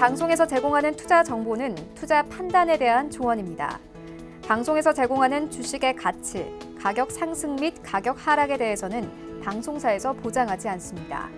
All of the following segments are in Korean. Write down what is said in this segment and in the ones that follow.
방송에서 제공하는 투자 정보는 투자 판단에 대한 조언입니다. 방송에서 제공하는 주식의 가치, 가격 상승 및 가격 하락에 대해서는 방송사에서 보장하지 않습니다.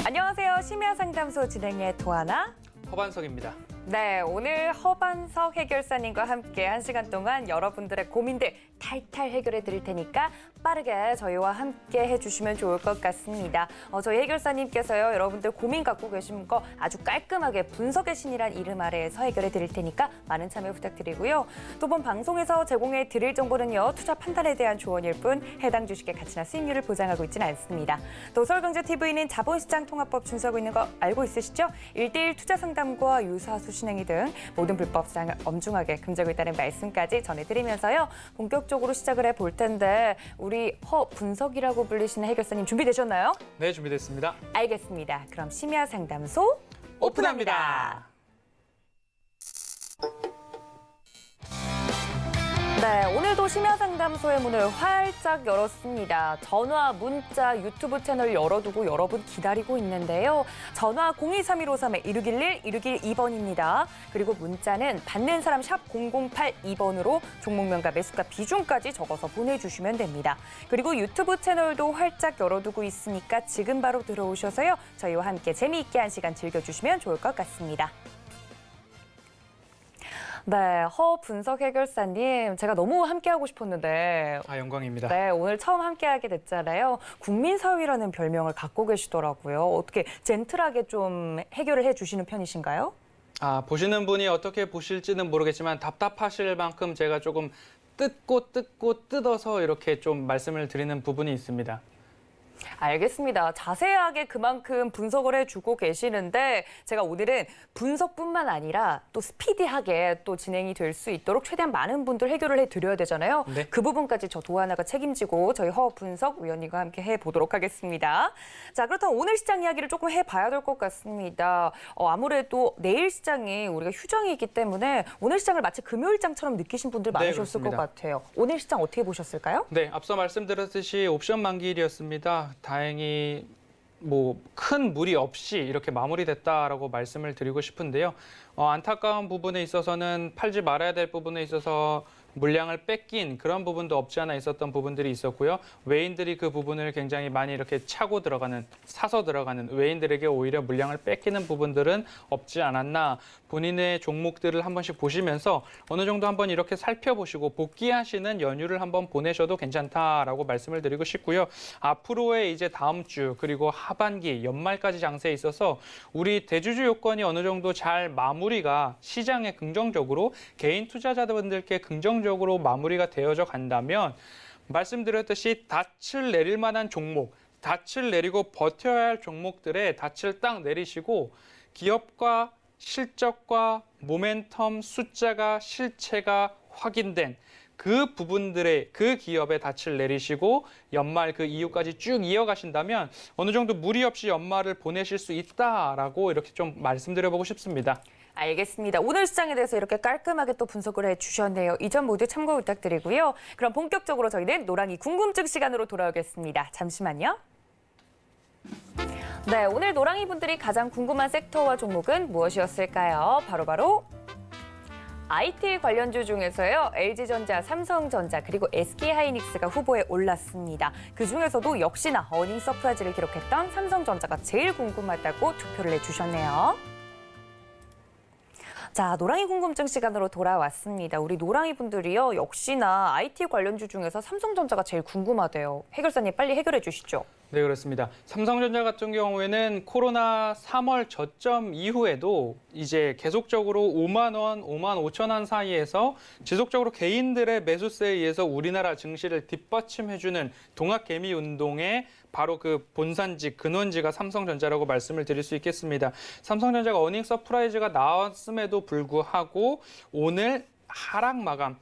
안녕하세요. 심야상담소 진행의 도하나 허반석입니다. 네, 오늘 허반석 해결사님과 함께 1시간 동안 여러분들의 고민들 탈탈 해결해 드릴 테니까 빠르게 저희와 함께 해주시면 좋을 것 같습니다. 저희 해결사님께서요, 여러분들 고민 갖고 계신 거 아주 깔끔하게 분석의 신이란 이름 아래에서 해결해 드릴 테니까 많은 참여 부탁드리고요. 또 본 방송에서 제공해 드릴 정보는요, 투자 판단에 대한 조언일 뿐 해당 주식의 가치나 수익률을 보장하고 있지는 않습니다. 또 서울경제TV는 자본시장 통합법 준수하고 있는 거 알고 있으시죠? 1:1 투자 상담과 유사수 신행위 등 모든 불법 사항을 엄중하게 금지하고 있다는 말씀까지 전해드리면서요. 본격적으로 시작을 해볼 텐데 우리 허분석이라고 불리시는 해결사님 준비되셨나요? 네, 준비됐습니다. 알겠습니다. 그럼 심야상담소 오픈합니다. 네, 오늘도 심야상담소의 문을 활짝 열었습니다. 전화, 문자, 유튜브 채널 열어두고 여러분 기다리고 있는데요. 전화 023153-1611, 1612번입니다. 그리고 문자는 받는 사람 샵 0082번으로 종목명과 매수가 비중까지 적어서 보내주시면 됩니다. 그리고 유튜브 채널도 활짝 열어두고 있으니까 지금 바로 들어오셔서요. 저희와 함께 재미있게 1시간 즐겨주시면 좋을 것 같습니다. 네, 허분석 해결사님, 제가 너무 함께하고 싶었는데 영광입니다. 네, 오늘 처음 함께하게 됐잖아요. 국민사위라는 별명을 갖고 계시더라고요. 어떻게 젠틀하게 좀 해결을 해주시는 편이신가요? 보시는 분이 어떻게 보실지는 모르겠지만 답답하실 만큼 제가 조금 뜯고 뜯어서 이렇게 좀 말씀을 드리는 부분이 있습니다. 알겠습니다. 자세하게 그만큼 분석을 해주고 계시는데 제가 오늘은 분석뿐만 아니라 또 스피디하게 또 진행이 될 수 있도록 최대한 많은 분들 해결을 해드려야 되잖아요. 네. 그 부분까지 저 도하나가 책임지고 저희 허분석 위원님과 함께 해보도록 하겠습니다. 자, 그렇다면 오늘 시장 이야기를 조금 해봐야 될 것 같습니다. 아무래도 내일 시장이 우리가 휴장이기 때문에 오늘 시장을 마치 금요일장처럼 느끼신 분들 많으셨을 것 같아요. 오늘 시장 어떻게 보셨을까요? 네, 앞서 말씀드렸듯이 옵션 만기일이었습니다. 다행히 큰 무리 없이 이렇게 마무리됐다라고 말씀을 드리고 싶은데요. 안타까운 부분에 있어서는 팔지 말아야 될 부분에 있어서 물량을 뺏긴 그런 부분도 없지 않아 있었던 부분들이 있었고요. 외인들이 그 부분을 굉장히 많이 이렇게 사서 들어가는 외인들에게 오히려 물량을 뺏기는 부분들은 없지 않았나. 본인의 종목들을 한 번씩 보시면서 어느 정도 한번 이렇게 살펴보시고 복귀하시는 연휴를 한번 보내셔도 괜찮다라고 말씀을 드리고 싶고요. 앞으로의 이제 다음 주 그리고 하반기 연말까지 장세에 있어서 우리 대주주 요건이 어느 정도 잘 마무리가 시장에 긍정적으로 개인 투자자분들께 긍정적으로 마무리가 되어져 간다면 말씀드렸듯이 닻을 내릴 만한 종목, 닻을 내리고 버텨야 할 종목들의 닻을 딱 내리시고 기업과 실적과 모멘텀 숫자가 실체가 확인된 그 부분들의 그 기업의 닻을 내리시고 연말 그 이후까지 쭉 이어가신다면 어느 정도 무리 없이 연말을 보내실 수 있다라고 이렇게 좀 말씀드려보고 싶습니다. 알겠습니다. 오늘 시장에 대해서 이렇게 깔끔하게 또 분석을 해주셨네요. 이 점 모두 참고 부탁드리고요. 그럼 본격적으로 저희는 노랑이 궁금증 시간으로 돌아오겠습니다. 잠시만요. 네, 오늘 노랑이 분들이 가장 궁금한 섹터와 종목은 무엇이었을까요? 바로 IT 관련주 중에서요. LG전자, 삼성전자 그리고 SK하이닉스가 후보에 올랐습니다. 그중에서도 역시나 어닝 서프라이즈를 기록했던 삼성전자가 제일 궁금하다고 투표를 해주셨네요. 자, 노랑이 궁금증 시간으로 돌아왔습니다. 우리 노랑이 분들이요. 역시나 IT 관련주 중에서 삼성전자가 제일 궁금하대요. 해결사님 빨리 해결해 주시죠. 네, 그렇습니다. 삼성전자 같은 경우에는 코로나 3월 저점 이후에도 이제 계속적으로 5만 원, 5만 5천 원 사이에서 지속적으로 개인들의 매수세에 의해서 우리나라 증시를 뒷받침해주는 동학개미 운동의 바로 그 본산지, 근원지가 삼성전자라고 말씀을 드릴 수 있겠습니다. 삼성전자가 어닝 서프라이즈가 나왔음에도 불구하고 오늘 하락 마감,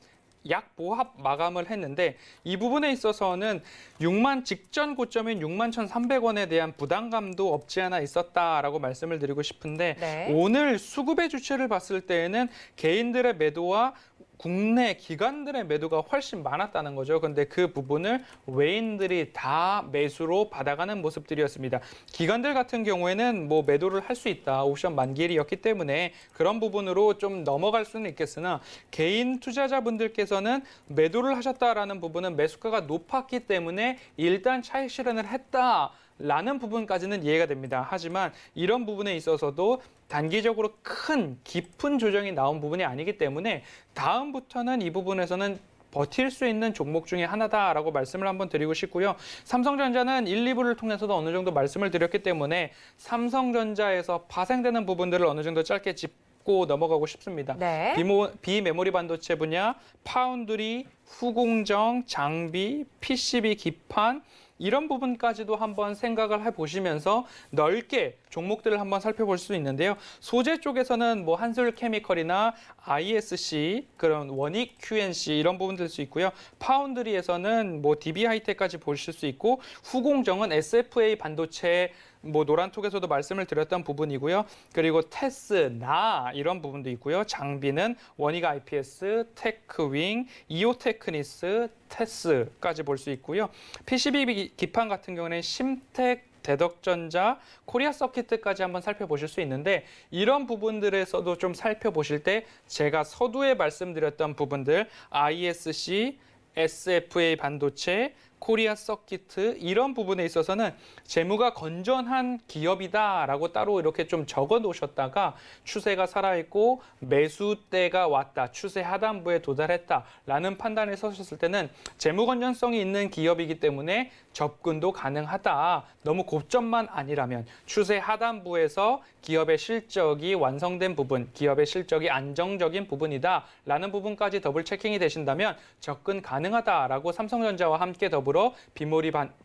약보합 마감을 했는데 이 부분에 있어서는 6만 직전 고점인 61,300원에 대한 부담감도 없지 않아 있었다라고 말씀을 드리고 싶은데 네. 오늘 수급의 주체를 봤을 때에는 개인들의 매도와 국내 기관들의 매도가 훨씬 많았다는 거죠. 근데 그 부분을 외인들이 다 매수로 받아가는 모습들이었습니다. 기관들 같은 경우에는 뭐 매도를 할 수 있다. 옵션 만기일이었기 때문에 그런 부분으로 좀 넘어갈 수는 있겠으나 개인 투자자분들께서는 매도를 하셨다라는 부분은 매수가가 높았기 때문에 일단 차익 실현을 했다라는 부분까지는 이해가 됩니다. 하지만 이런 부분에 있어서도 단기적으로 큰 깊은 조정이 나온 부분이 아니기 때문에 다음부터는 이 부분에서는 버틸 수 있는 종목 중에 하나다라고 말씀을 한번 드리고 싶고요. 삼성전자는 1, 2부를 통해서도 어느 정도 말씀을 드렸기 때문에 삼성전자에서 파생되는 부분들을 어느 정도 짧게 짚고 넘어가고 싶습니다. 네. 비메모리 반도체 분야, 파운드리, 후공정, 장비, PCB 기판 이런 부분까지도 한번 생각을 해보시면서 넓게 종목들을 한번 살펴볼 수 있는데요. 소재 쪽에서는 뭐 한솔케미컬이나 ISC, 그런 원익 QNC 이런 부분 들 수 있고요. 파운드리에서는 뭐 DB하이텍까지 보실 수 있고 후공정은 SFA 반도체 뭐 노란톡에서도 말씀을 드렸던 부분이고요. 그리고 테스, 나 이런 부분도 있고요. 장비는 원익 IPS, 테크윙, 이오테크니스, 테스까지 볼 수 있고요. PCB 기판 같은 경우는 심텍, 대덕전자, 코리아 서키트까지 한번 살펴보실 수 있는데 이런 부분들에서도 좀 살펴보실 때 제가 서두에 말씀드렸던 부분들 ISC, SFA 반도체, 코리아 서키트 이런 부분에 있어서는 재무가 건전한 기업이다라고 따로 이렇게 좀 적어 놓으셨다가 추세가 살아있고 매수대가 왔다, 추세 하단부에 도달했다라는 판단에 서셨을 때는 재무 건전성이 있는 기업이기 때문에 접근도 가능하다. 너무 고점만 아니라면 추세 하단부에서 기업의 실적이 완성된 부분, 기업의 실적이 안정적인 부분이다라는 부분까지 더블 체킹이 되신다면 접근 가능하다라고 삼성전자와 함께 더불어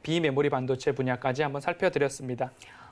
비메모리 반도체 분야까지 한번 살펴드렸습니다.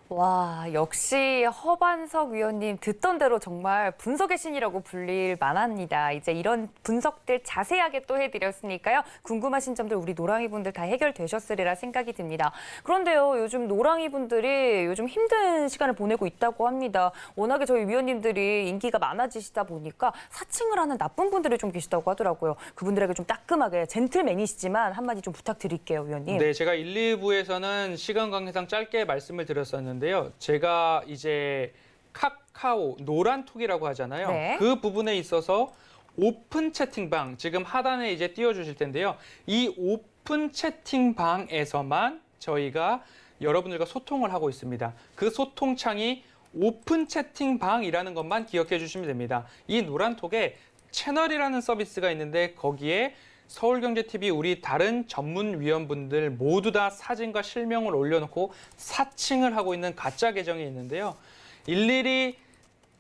와, 역시 허반석 위원님 듣던 대로 정말 분석의 신이라고 불릴 만합니다. 이제 이런 분석들 자세하게 또 해드렸으니까요. 궁금하신 점들 우리 노랑이 분들 다 해결되셨으리라 생각이 듭니다. 그런데요, 요즘 노랑이 분들이 요즘 힘든 시간을 보내고 있다고 합니다. 워낙에 저희 위원님들이 인기가 많아지시다 보니까 사칭을 하는 나쁜 분들이 좀 계시다고 하더라고요. 그분들에게 좀 따끔하게 젠틀맨이시지만 한마디 좀 부탁드릴게요, 위원님. 네, 제가 1, 2부에서는 시간 관계상 짧게 말씀을 드렸었는데 제가 이제 카카오 노란톡이라고 하잖아요. 네. 그 부분에 있어서 오픈 채팅방 지금 하단에 이제 띄워주실 텐데요. 이 오픈 채팅방에서만 저희가 여러분들과 소통을 하고 있습니다. 그 소통창이 오픈 채팅방이라는 것만 기억해 주시면 됩니다. 이 노란톡에 채널이라는 서비스가 있는데 거기에 서울경제TV 우리 다른 전문위원분들 모두 다 사진과 실명을 올려놓고 사칭을 하고 있는 가짜 계정이 있는데요. 일일이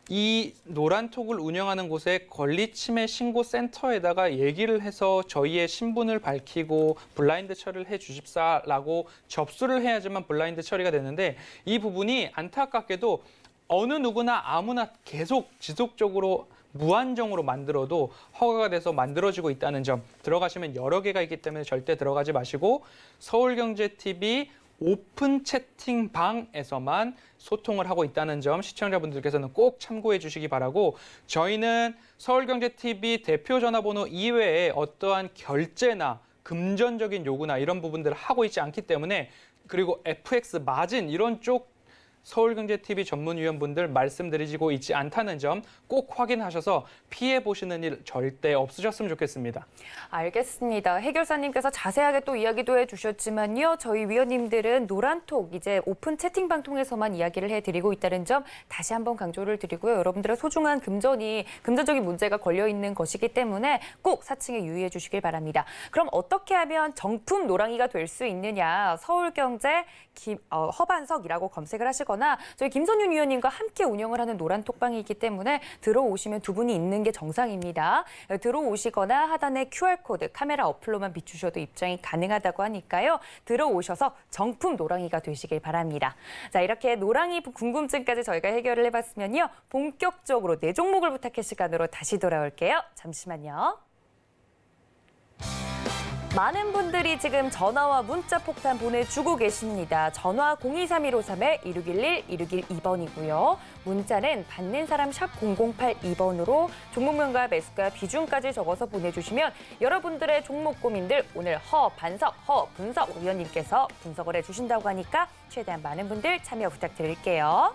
이 노란톡을 운영하는 곳에 권리침해 신고센터에다가 얘기를 해서 저희의 신분을 밝히고 블라인드 처리를 해 주십사라고 접수를 해야지만 블라인드 처리가 되는데 이 부분이 안타깝게도 어느 누구나 아무나 계속 지속적으로 무한정으로 만들어도 허가가 돼서 만들어지고 있다는 점 들어가시면 여러 개가 있기 때문에 절대 들어가지 마시고 서울경제TV 오픈 채팅방에서만 소통을 하고 있다는 점 시청자분들께서는 꼭 참고해 주시기 바라고 저희는 서울경제TV 대표 전화번호 이외에 어떠한 결제나 금전적인 요구나 이런 부분들을 하고 있지 않기 때문에 그리고 FX 마진 이런 쪽 서울경제TV 전문위원분들 말씀드리고 있지 않다는 점 꼭 확인하셔서 피해 보시는 일 절대 없으셨으면 좋겠습니다. 알겠습니다. 해결사님께서 자세하게 또 이야기도 해주셨지만요. 저희 위원님들은 노란톡 이제 오픈 채팅방 통해서만 이야기를 해드리고 있다는 점 다시 한번 강조를 드리고요. 여러분들의 소중한 금전적인 문제가 걸려있는 것이기 때문에 꼭 사칭에 유의해 주시길 바랍니다. 그럼 어떻게 하면 정품 노랑이가 될 수 있느냐. 서울경제 허반석이라고 검색을 하시거나 저희 김선윤 위원님과 함께 운영을 하는 노란톡방이기 때문에 들어오시면 두 분이 있는 게 정상입니다. 들어오시거나 하단에 QR코드 카메라 어플로만 비추셔도 입장이 가능하다고 하니까요. 들어오셔서 정품 노랑이가 되시길 바랍니다. 자, 이렇게 노랑이 궁금증까지 저희가 해결을 해봤으면요. 본격적으로 네 종목을 부탁해 시간으로 다시 돌아올게요. 잠시만요. 많은 분들이 지금 전화와 문자 폭탄 보내주고 계십니다. 전화 023153-1611, 1612번이고요. 문자는 받는 사람 샵 0082번으로 종목명과 매수가 비중까지 적어서 보내주시면 여러분들의 종목 고민들 오늘 허반석 위원님께서 분석을 해주신다고 하니까 최대한 많은 분들 참여 부탁드릴게요.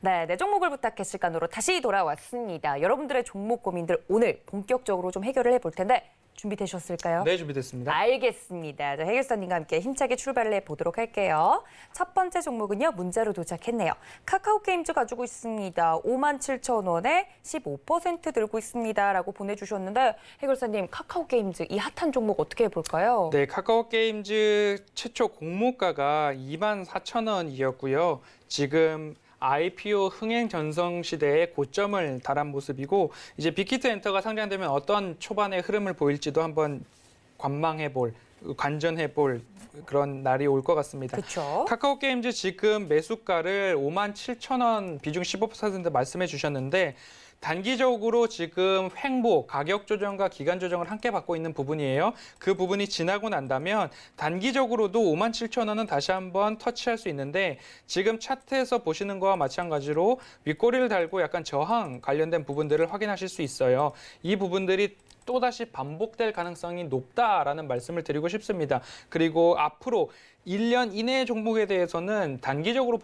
네, 내 종목을 부탁해 시간으로 다시 돌아왔습니다. 여러분들의 종목 고민들 오늘 본격적으로 좀 해결을 해볼 텐데 준비되셨을까요? 네, 준비됐습니다. 알겠습니다. 자, 해결사님과 함께 힘차게 출발을 해보도록 할게요. 첫 번째 종목은요. 문자로 도착했네요. 카카오게임즈 가지고 있습니다. 57,000원에 15% 들고 있습니다. 라고 보내주셨는데 해결사님 카카오게임즈 이 핫한 종목 어떻게 해볼까요? 네, 카카오게임즈 최초 공모가가 24,000원이었고요. 지금 IPO 흥행 전성 시대의 고점을 달한 모습이고 이제 빅히트 엔터가 상장되면 어떤 초반의 흐름을 보일지도 한번 관전해 볼 그런 날이 올 것 같습니다. 그렇죠. 카카오게임즈 지금 매수가를 57,000원 비중 15% 말씀해 주셨는데 단기적으로 지금 횡보, 가격 조정과 기간 조정을 함께 받고 있는 부분이에요. 그 부분이 지나고 난다면 단기적으로도 57,000원은 다시 한번 터치할 수 있는데 지금 차트에서 보시는 거와 마찬가지로 윗꼬리를 달고 약간 저항 관련된 부분들을 확인하실 수 있어요. 이 부분들이 또다시 반복될 가능성이 높다라는 말씀을 드리고 싶습니다. 그리고 앞으로 1년 이내의 종목에 대해서는 단기적으로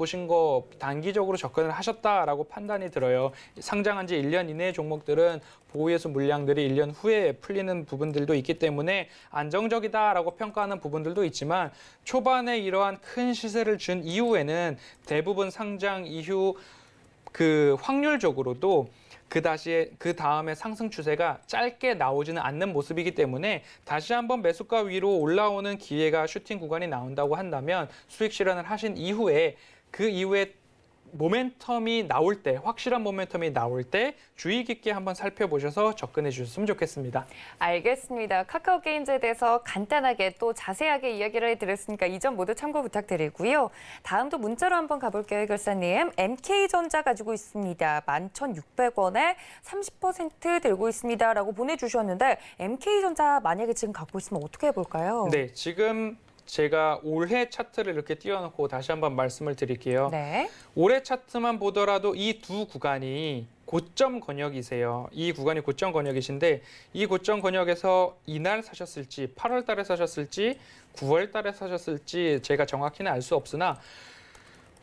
단기적으로 접근을 하셨다라고 판단이 들어요. 상장한 지 1년 이내의 종목들은 보유예수 물량들이 1년 후에 풀리는 부분들도 있기 때문에 안정적이다라고 평가하는 부분들도 있지만 초반에 이러한 큰 시세를 준 이후에는 대부분 상장 이후 확률적으로도 그 다음에 상승 추세가 짧게 나오지는 않는 모습이기 때문에 다시 한번 매수가 위로 올라오는 기회가 슈팅 구간이 나온다고 한다면 수익 실현을 하신 이후에 그 이후에 확실한 모멘텀이 나올 때 주의 깊게 한번 살펴보셔서 접근해 주셨으면 좋겠습니다. 알겠습니다. 카카오게임즈에 대해서 간단하게 또 자세하게 이야기를 해드렸으니까 이 점 모두 참고 부탁드리고요. 다음도 문자로 한번 가볼게요, 해결사님. MK전자 가지고 있습니다. 11,600원에 30% 들고 있습니다. 라고 보내주셨는데 MK전자 만약에 지금 갖고 있으면 어떻게 해볼까요? 네, 지금 제가 올해 차트를 이렇게 띄워놓고 다시 한번 말씀을 드릴게요. 네. 올해 차트만 보더라도 이 두 구간이 고점 권역이세요. 이 구간이 고점 권역이신데 이 고점 권역에서 이날 사셨을지 8월 달에 사셨을지 9월 달에 사셨을지 제가 정확히는 알 수 없으나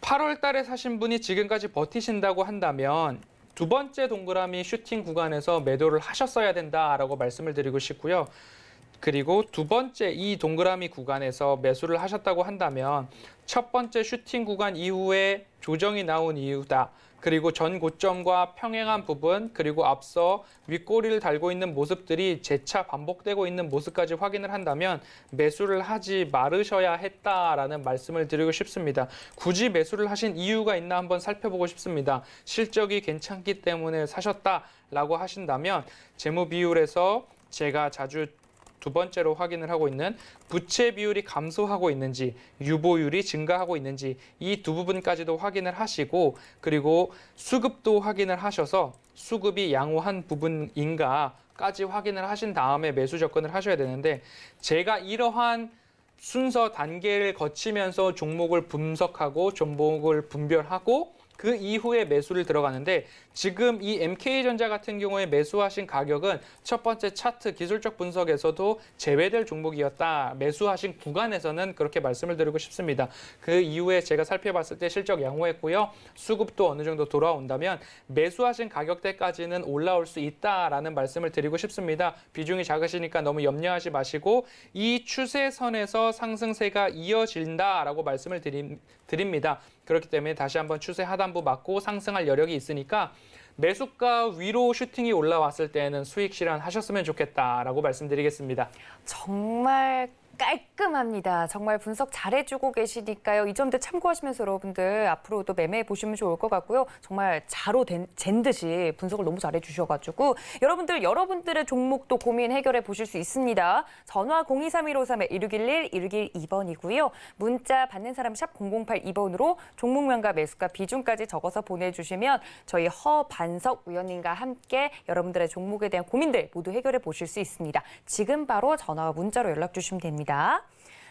8월 달에 사신 분이 지금까지 버티신다고 한다면 두 번째 동그라미 슈팅 구간에서 매도를 하셨어야 된다라고 말씀을 드리고 싶고요. 그리고 두 번째 이 동그라미 구간에서 매수를 하셨다고 한다면 첫 번째 슈팅 구간 이후에 조정이 나온 이유다. 그리고 전 고점과 평행한 부분, 그리고 앞서 윗꼬리를 달고 있는 모습들이 재차 반복되고 있는 모습까지 확인을 한다면 매수를 하지 말으셔야 했다라는 말씀을 드리고 싶습니다. 굳이 매수를 하신 이유가 있나 한번 살펴보고 싶습니다. 실적이 괜찮기 때문에 사셨다라고 하신다면 재무 비율에서 제가 자주 두 번째로 확인을 하고 있는 부채 비율이 감소하고 있는지 유보율이 증가하고 있는지 이 두 부분까지도 확인을 하시고 그리고 수급도 확인을 하셔서 수급이 양호한 부분인가까지 확인을 하신 다음에 매수 접근을 하셔야 되는데 제가 이러한 순서 단계를 거치면서 종목을 분석하고 종목을 분별하고 그 이후에 매수를 들어가는데 지금 이 MK전자 같은 경우에 매수하신 가격은 첫 번째 차트 기술적 분석에서도 제외될 종목이었다. 매수하신 구간에서는 그렇게 말씀을 드리고 싶습니다. 그 이후에 제가 살펴봤을 때 실적 양호했고요. 수급도 어느 정도 돌아온다면 매수하신 가격대까지는 올라올 수 있다라는 말씀을 드리고 싶습니다. 비중이 작으시니까 너무 염려하지 마시고 이 추세선에서 상승세가 이어진다라고 말씀을 드립니다. 그렇기 때문에 다시 한번 추세 하단부 맞고 상승할 여력이 있으니까 매수가 위로 슈팅이 올라왔을 때는 수익 실현하셨으면 좋겠다라고 말씀드리겠습니다. 정말 깔끔합니다. 정말 분석 잘해주고 계시니까요. 이 점들 참고하시면서 여러분들 앞으로도 매매해 보시면 좋을 것 같고요. 정말 자로 잰 듯이 분석을 너무 잘해주셔가지고 여러분들의 종목도 고민 해결해 보실 수 있습니다. 전화 023-1531-1611-1612번이고요. 문자 받는 사람 샵 0082번으로 종목명과 매수가 비중까지 적어서 보내주시면 저희 허반석 위원님과 함께 여러분들의 종목에 대한 고민들 모두 해결해 보실 수 있습니다. 지금 바로 전화와 문자로 연락 주시면 됩니다.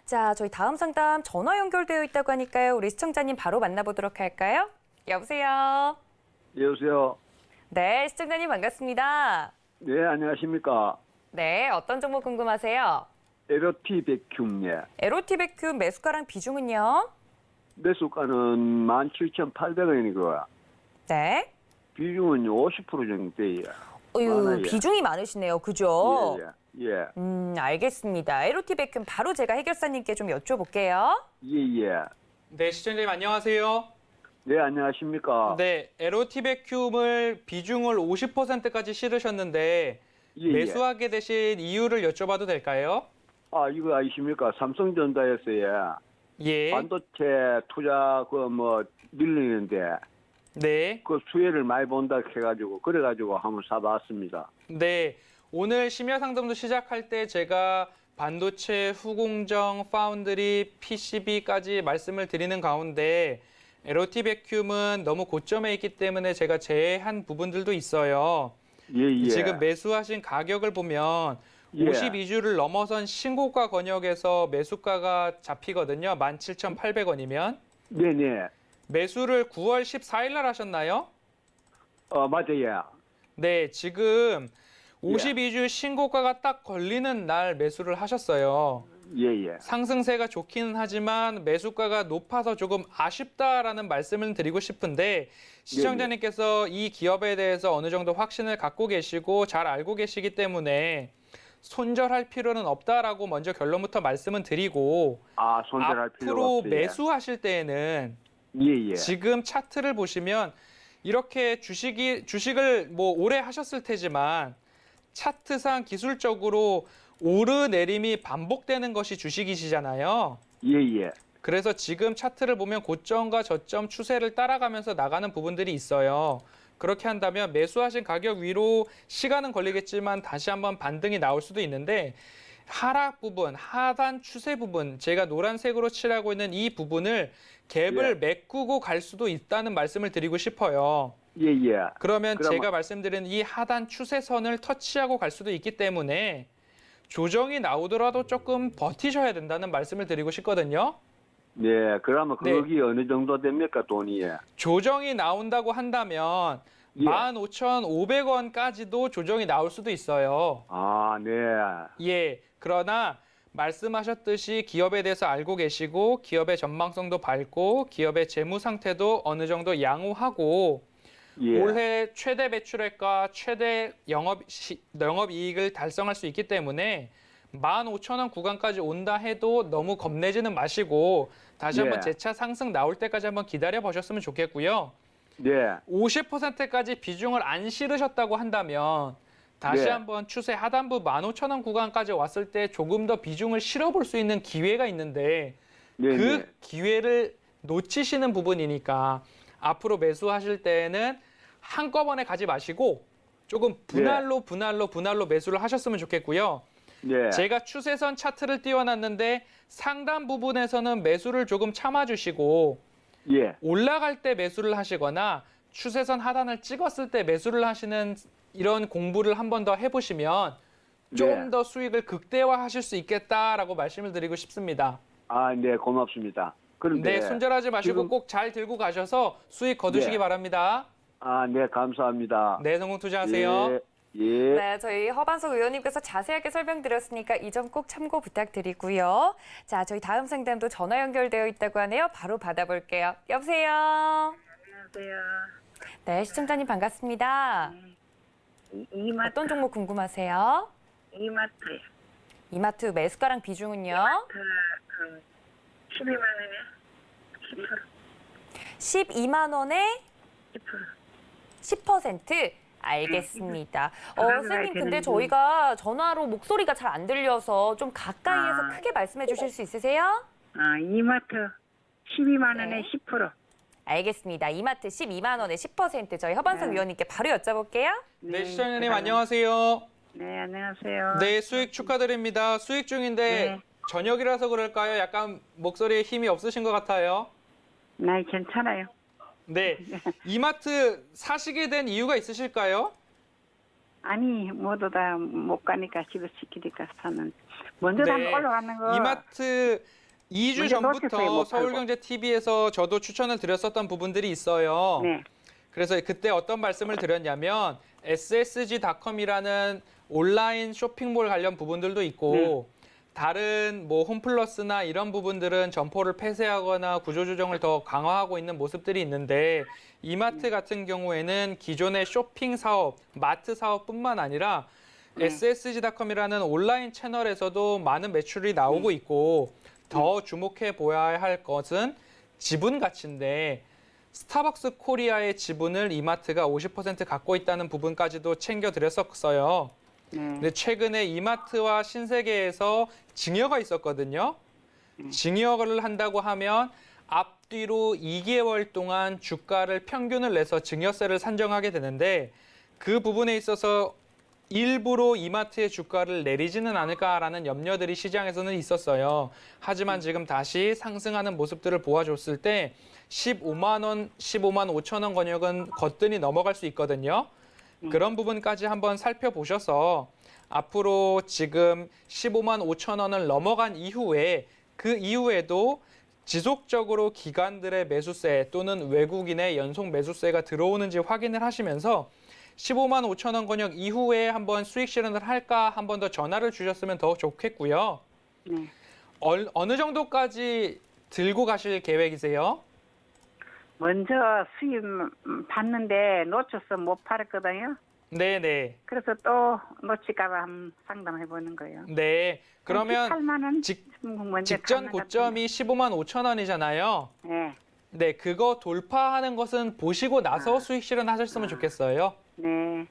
자, 저희 다음 상담 전화 연결되어 있다고 하니까요. 우리 시청자님 바로 만나보도록 할까요? 여보세요? 여보세요. 네, 시청자님 반갑습니다. 네, 안녕하십니까. 네, 어떤 종목 궁금하세요? LOT 백큐. 예. LOT 백큐 매수가랑 비중은요? 매수가는 17,800원이고요. 네. 비중은 50% 정도 돼요. 어유, 예. 비중이 많으시네요. 그죠? 예. 알겠습니다. LOT 백큐 바로 제가 해결사님께 좀 여쭤볼게요. 예. 네, 시청자님 안녕하세요. 네, 안녕하십니까. 네, LOT 백큐을 비중을 50%까지 실으셨는데 예. 매수하게 되신 이유를 여쭤봐도 될까요? 아, 이거 아십니까? 삼성전자에서요. 예. 반도체 투자 밀리는데 네. 그 수혜를 많이 본다 해가지고 그래가지고 한번 사봤습니다. 네. 오늘 심야 상담도 시작할 때 제가 반도체, 후공정, 파운드리, PCB까지 말씀을 드리는 가운데 LOT 백큐은 너무 고점에 있기 때문에 제가 제외한 부분들도 있어요. 예. 지금 매수하신 가격을 보면 예. 52주를 넘어선 신고가 권역에서 매수가가 잡히거든요. 17,800원이면. 네네. 매수를 9월 14일 날 하셨나요? 맞아요. 네, 지금 52주 신고가가 딱 걸리는 날 매수를 하셨어요. 예. 상승세가 좋기는 하지만 매수가가 높아서 조금 아쉽다라는 말씀을 드리고 싶은데 시청자님께서 이 기업에 대해서 어느 정도 확신을 갖고 계시고 잘 알고 계시기 때문에 손절할 필요는 없다라고 먼저 결론부터 말씀은 드리고 손절할 필요가 앞으로 없어요. 매수하실 때에는 예. 지금 차트를 보시면 이렇게 주식을 뭐 오래 하셨을 테지만 차트상 기술적으로 오르내림이 반복되는 것이 주식이시잖아요. 예. 그래서 지금 차트를 보면 고점과 저점 추세를 따라가면서 나가는 부분들이 있어요. 그렇게 한다면 매수하신 가격 위로 시간은 걸리겠지만 다시 한번 반등이 나올 수도 있는데 하락 부분, 하단 추세 부분, 제가 노란색으로 칠하고 있는 이 부분을 갭을 메꾸고 갈 수도 있다는 말씀을 드리고 싶어요. 예. 그러면 그럼- 제가 말씀드린 이 하단 추세선을 터치하고 갈 수도 있기 때문에 조정이 나오더라도 조금 버티셔야 된다는 말씀을 드리고 싶거든요. 네, 그러면 네. 거기 어느 정도 됩니까, 돈이? 조정이 나온다고 한다면 예. 15,500원까지도 조정이 나올 수도 있어요. 네. 예. 그러나 말씀하셨듯이 기업에 대해서 알고 계시고 기업의 전망성도 밝고 기업의 재무 상태도 어느 정도 양호하고 예. 올해 최대 매출액과 최대 영업이익을 달성할 수 있기 때문에 15,000원 구간까지 온다 해도 너무 겁내지는 마시고 다시 한번 예. 재차 상승 나올 때까지 한번 기다려 보셨으면 좋겠고요. 네. 50%까지 비중을 안 실으셨다고 한다면 다시 네. 한번 추세 하단부 15,000원 구간까지 왔을 때 조금 더 비중을 실어볼 수 있는 기회가 있는데 네. 그 기회를 놓치시는 부분이니까 앞으로 매수하실 때는 한꺼번에 가지 마시고 조금 분할로 매수를 하셨으면 좋겠고요. 네. 제가 추세선 차트를 띄워놨는데 상단 부분에서는 매수를 조금 참아주시고 예. 올라갈 때 매수를 하시거나 추세선 하단을 찍었을 때 매수를 하시는 이런 공부를 한 번 더 해보시면 좀 더 수익을 극대화하실 수 있겠다라고 말씀을 드리고 싶습니다. 네, 고맙습니다. 그런데 네, 손절하지 마시고 지금- 꼭 잘 들고 가셔서 수익 거두시기 네. 바랍니다. 네, 감사합니다. 네, 성공 투자하세요. 예. 네, 저희 허반석 의원님께서 자세하게 설명드렸으니까 이 점 꼭 참고 부탁드리고요. 자, 저희 다음 상담도 전화 연결되어 있다고 하네요. 바로 받아볼게요. 여보세요? 안녕하세요. 네, 시청자님 반갑습니다. 이마트, 어떤 종목 궁금하세요? 이마트요. 이마트 매수가랑 비중은요? 12만 원에 10%. 12만 원에 10%. 10%. 알겠습니다. 들어가야 선생님, 근데 되는데. 저희가 전화로 목소리가 잘 안 들려서 좀 가까이에서 아. 크게 말씀해 주실 수 있으세요? 이마트 12만 원에 네. 10%. 알겠습니다. 이마트 12만 원에 10% 저희 허반석 네. 위원님께 바로 여쭤볼게요. 네, 시청자님 그러면- 안녕하세요. 네, 안녕하세요. 네, 수익 축하드립니다. 수익 중인데 네. 저녁이라서 그럴까요? 약간 목소리에 힘이 없으신 것 같아요. 네, 괜찮아요. 네, 이마트 사시게 된 이유가 있으실까요? 아니, 모두 다 못 가니까 집에 시키니까 사는. 먼저 다 네. 올라가는 거. 이마트 2주 먼저 놓쳤어요, 전부터 못 팔고. 서울경제TV에서 저도 추천을 드렸었던 부분들이 있어요. 네. 그래서 그때 어떤 말씀을 드렸냐면 ssg.com이라는 온라인 쇼핑몰 관련 부분들도 있고 다른 뭐 홈플러스나 이런 부분들은 점포를 폐쇄하거나 구조조정을 더 강화하고 있는 모습들이 있는데 이마트 같은 경우에는 기존의 쇼핑 사업, 마트 사업뿐만 아니라 ssg.com이라는 온라인 채널에서도 많은 매출이 나오고 있고 더 주목해 보아야 할 것은 지분 가치인데 스타벅스 코리아의 지분을 이마트가 50% 갖고 있다는 부분까지도 챙겨드렸었어요. 근데 최근에 이마트와 신세계에서 증여가 있었거든요. 증여를 한다고 하면 앞뒤로 2개월 동안 주가를 평균을 내서 증여세를 산정하게 되는데 그 부분에 있어서 일부러 이마트의 주가를 내리지는 않을까라는 염려들이 시장에서는 있었어요. 하지만 지금 다시 상승하는 모습들을 보아줬을 때 15만 원, 15만 5천 원 권역은 거뜬히 넘어갈 수 있거든요. 그런 부분까지 한번 살펴보셔서 앞으로 지금 15만 5천 원을 넘어간 이후에 그 이후에도 지속적으로 기관들의 매수세 또는 외국인의 연속 매수세가 들어오는지 확인을 하시면서 15만 5천 원 권역 이후에 한번 수익 실현을 할까 한 번 더 전화를 주셨으면 더 좋겠고요. 네. 어느 정도까지 들고 가실 계획이세요? 먼저 수입 받는데 놓쳐서 못 팔았거든요. 네네. 그래서 또 놓칠까봐 한번 상담해 보는 거예요. 네. 그러면 18만 원 먼저 직전 가는 고점이 15만 5천 원이잖아요. 것 같은데. 네. 네, 그거 돌파하는 것은 보시고 나서 수익 실현하셨으면 좋겠어요. 네.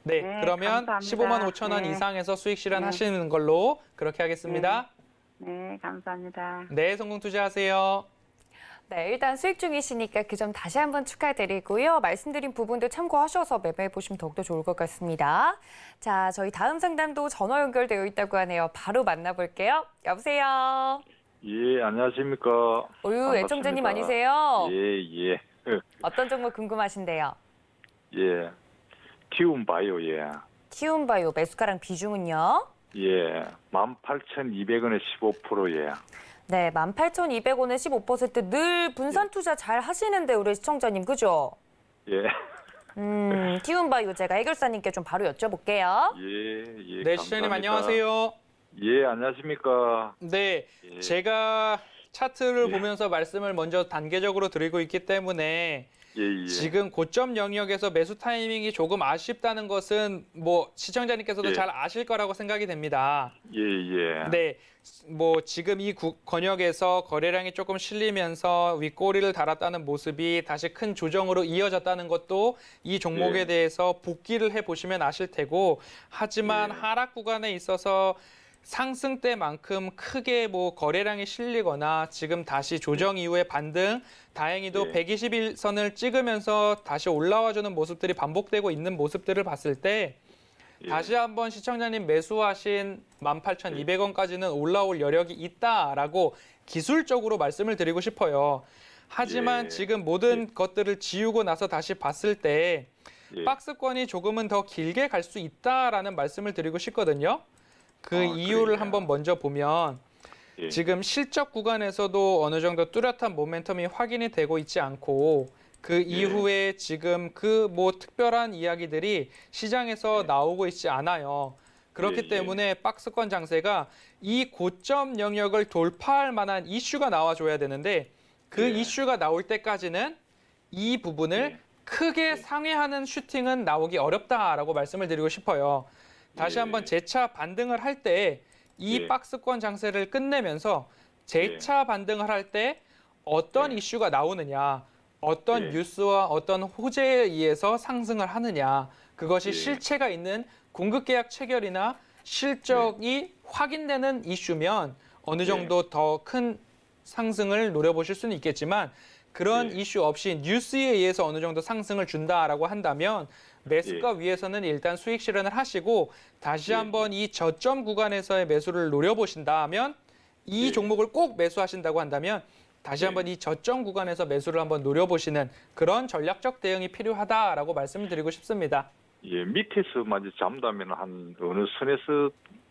네, 네, 그러면 감사합니다. 15만 5천 원 네. 이상에서 수익 실현하시는 걸로 그렇게 하겠습니다. 네, 감사합니다. 네, 성공 투자하세요. 네, 일단 수익 중이시니까 그 점 다시 한번 축하드리고요. 말씀드린 부분도 참고하셔서 매매해 보시면 더욱더 좋을 것 같습니다. 자, 저희 다음 상담도 전화 연결되어 있다고 하네요. 바로 만나볼게요. 여보세요. 예, 안녕하십니까. 오유 애청자님 아니세요? 예, 예. 어떤 종목 궁금하신데요? 예. 키움 바이오, 예. 키움바이오 매수가랑 비중은요? 예. 18,200원에 15%, 예. 네, 18,200원에 15%. 늘 분산 투자 잘 하시는데 우리 시청자님 그죠? 예. 키움바이오 제가 해결사님께 좀 바로 여쭤볼게요. 예, 예. 네, 시청자님 감사합니다. 안녕하세요. 예, 안녕하십니까. 네, 예. 제가 차트를 예. 보면서 말씀을 먼저 단계적으로 드리고 있기 때문에 예, 예. 지금 고점 영역에서 매수 타이밍이 조금 아쉽다는 것은 뭐 시청자님께서도 예. 잘 아실 거라고 생각이 됩니다. 예, 예. 네, 뭐 지금 이 권역에서 거래량이 조금 실리면서 윗꼬리를 달았다는 모습이 다시 큰 조정으로 이어졌다는 것도 이 종목에 예. 대해서 복귀를 해보시면 아실 테고 하지만 예. 하락 구간에 있어서 상승 때만큼 크게 뭐 거래량이 실리거나 지금 다시 조정 이후에 반등 다행히도 예. 121선을 찍으면서 다시 올라와주는 모습들이 반복되고 있는 모습들을 봤을 때 예. 다시 한번 시청자님 매수하신 18,200원까지는 올라올 여력이 있다라고 기술적으로 말씀을 드리고 싶어요. 하지만 예. 지금 모든 것들을 지우고 나서 다시 봤을 때 예. 박스권이 조금은 더 길게 갈 수 있다라는 말씀을 드리고 싶거든요. 그 이유를 그러네요. 한번 먼저 보면 예. 지금 실적 구간에서도 어느 정도 뚜렷한 모멘텀이 확인이 되고 있지 않고 그 이후에 지금 그 뭐 특별한 이야기들이 시장에서 나오고 있지 않아요. 그렇기 예. 때문에 박스권 장세가 이 고점 영역을 돌파할 만한 이슈가 나와줘야 되는데 그 예. 이슈가 나올 때까지는 이 부분을 예. 크게 상회하는 슈팅은 나오기 어렵다라고 말씀을 드리고 싶어요. 다시 예. 한번 재차 반등을 할 때 이 예. 박스권 장세를 끝내면서 재차 반등을 할 때 어떤 예. 이슈가 나오느냐, 어떤 예. 뉴스와 어떤 호재에 의해서 상승을 하느냐. 그것이 예. 실체가 있는 공급계약 체결이나 실적이 확인되는 이슈면 어느 정도 더 큰 상승을 노려보실 수는 있겠지만 그런 예. 이슈 없이 뉴스에 의해서 어느 정도 상승을 준다라고 한다면 매수가 위에서는 일단 수익 실현을 하시고 다시 예. 한번 이 저점 구간에서의 매수를 노려보신다면 이 예. 종목을 꼭 매수하신다고 한다면 다시 예. 한번 이 저점 구간에서 매수를 한번 노려보시는 그런 전략적 대응이 필요하다라고 말씀을 드리고 싶습니다. 예, 밑에서 만약 잠다면 한 어느 선에서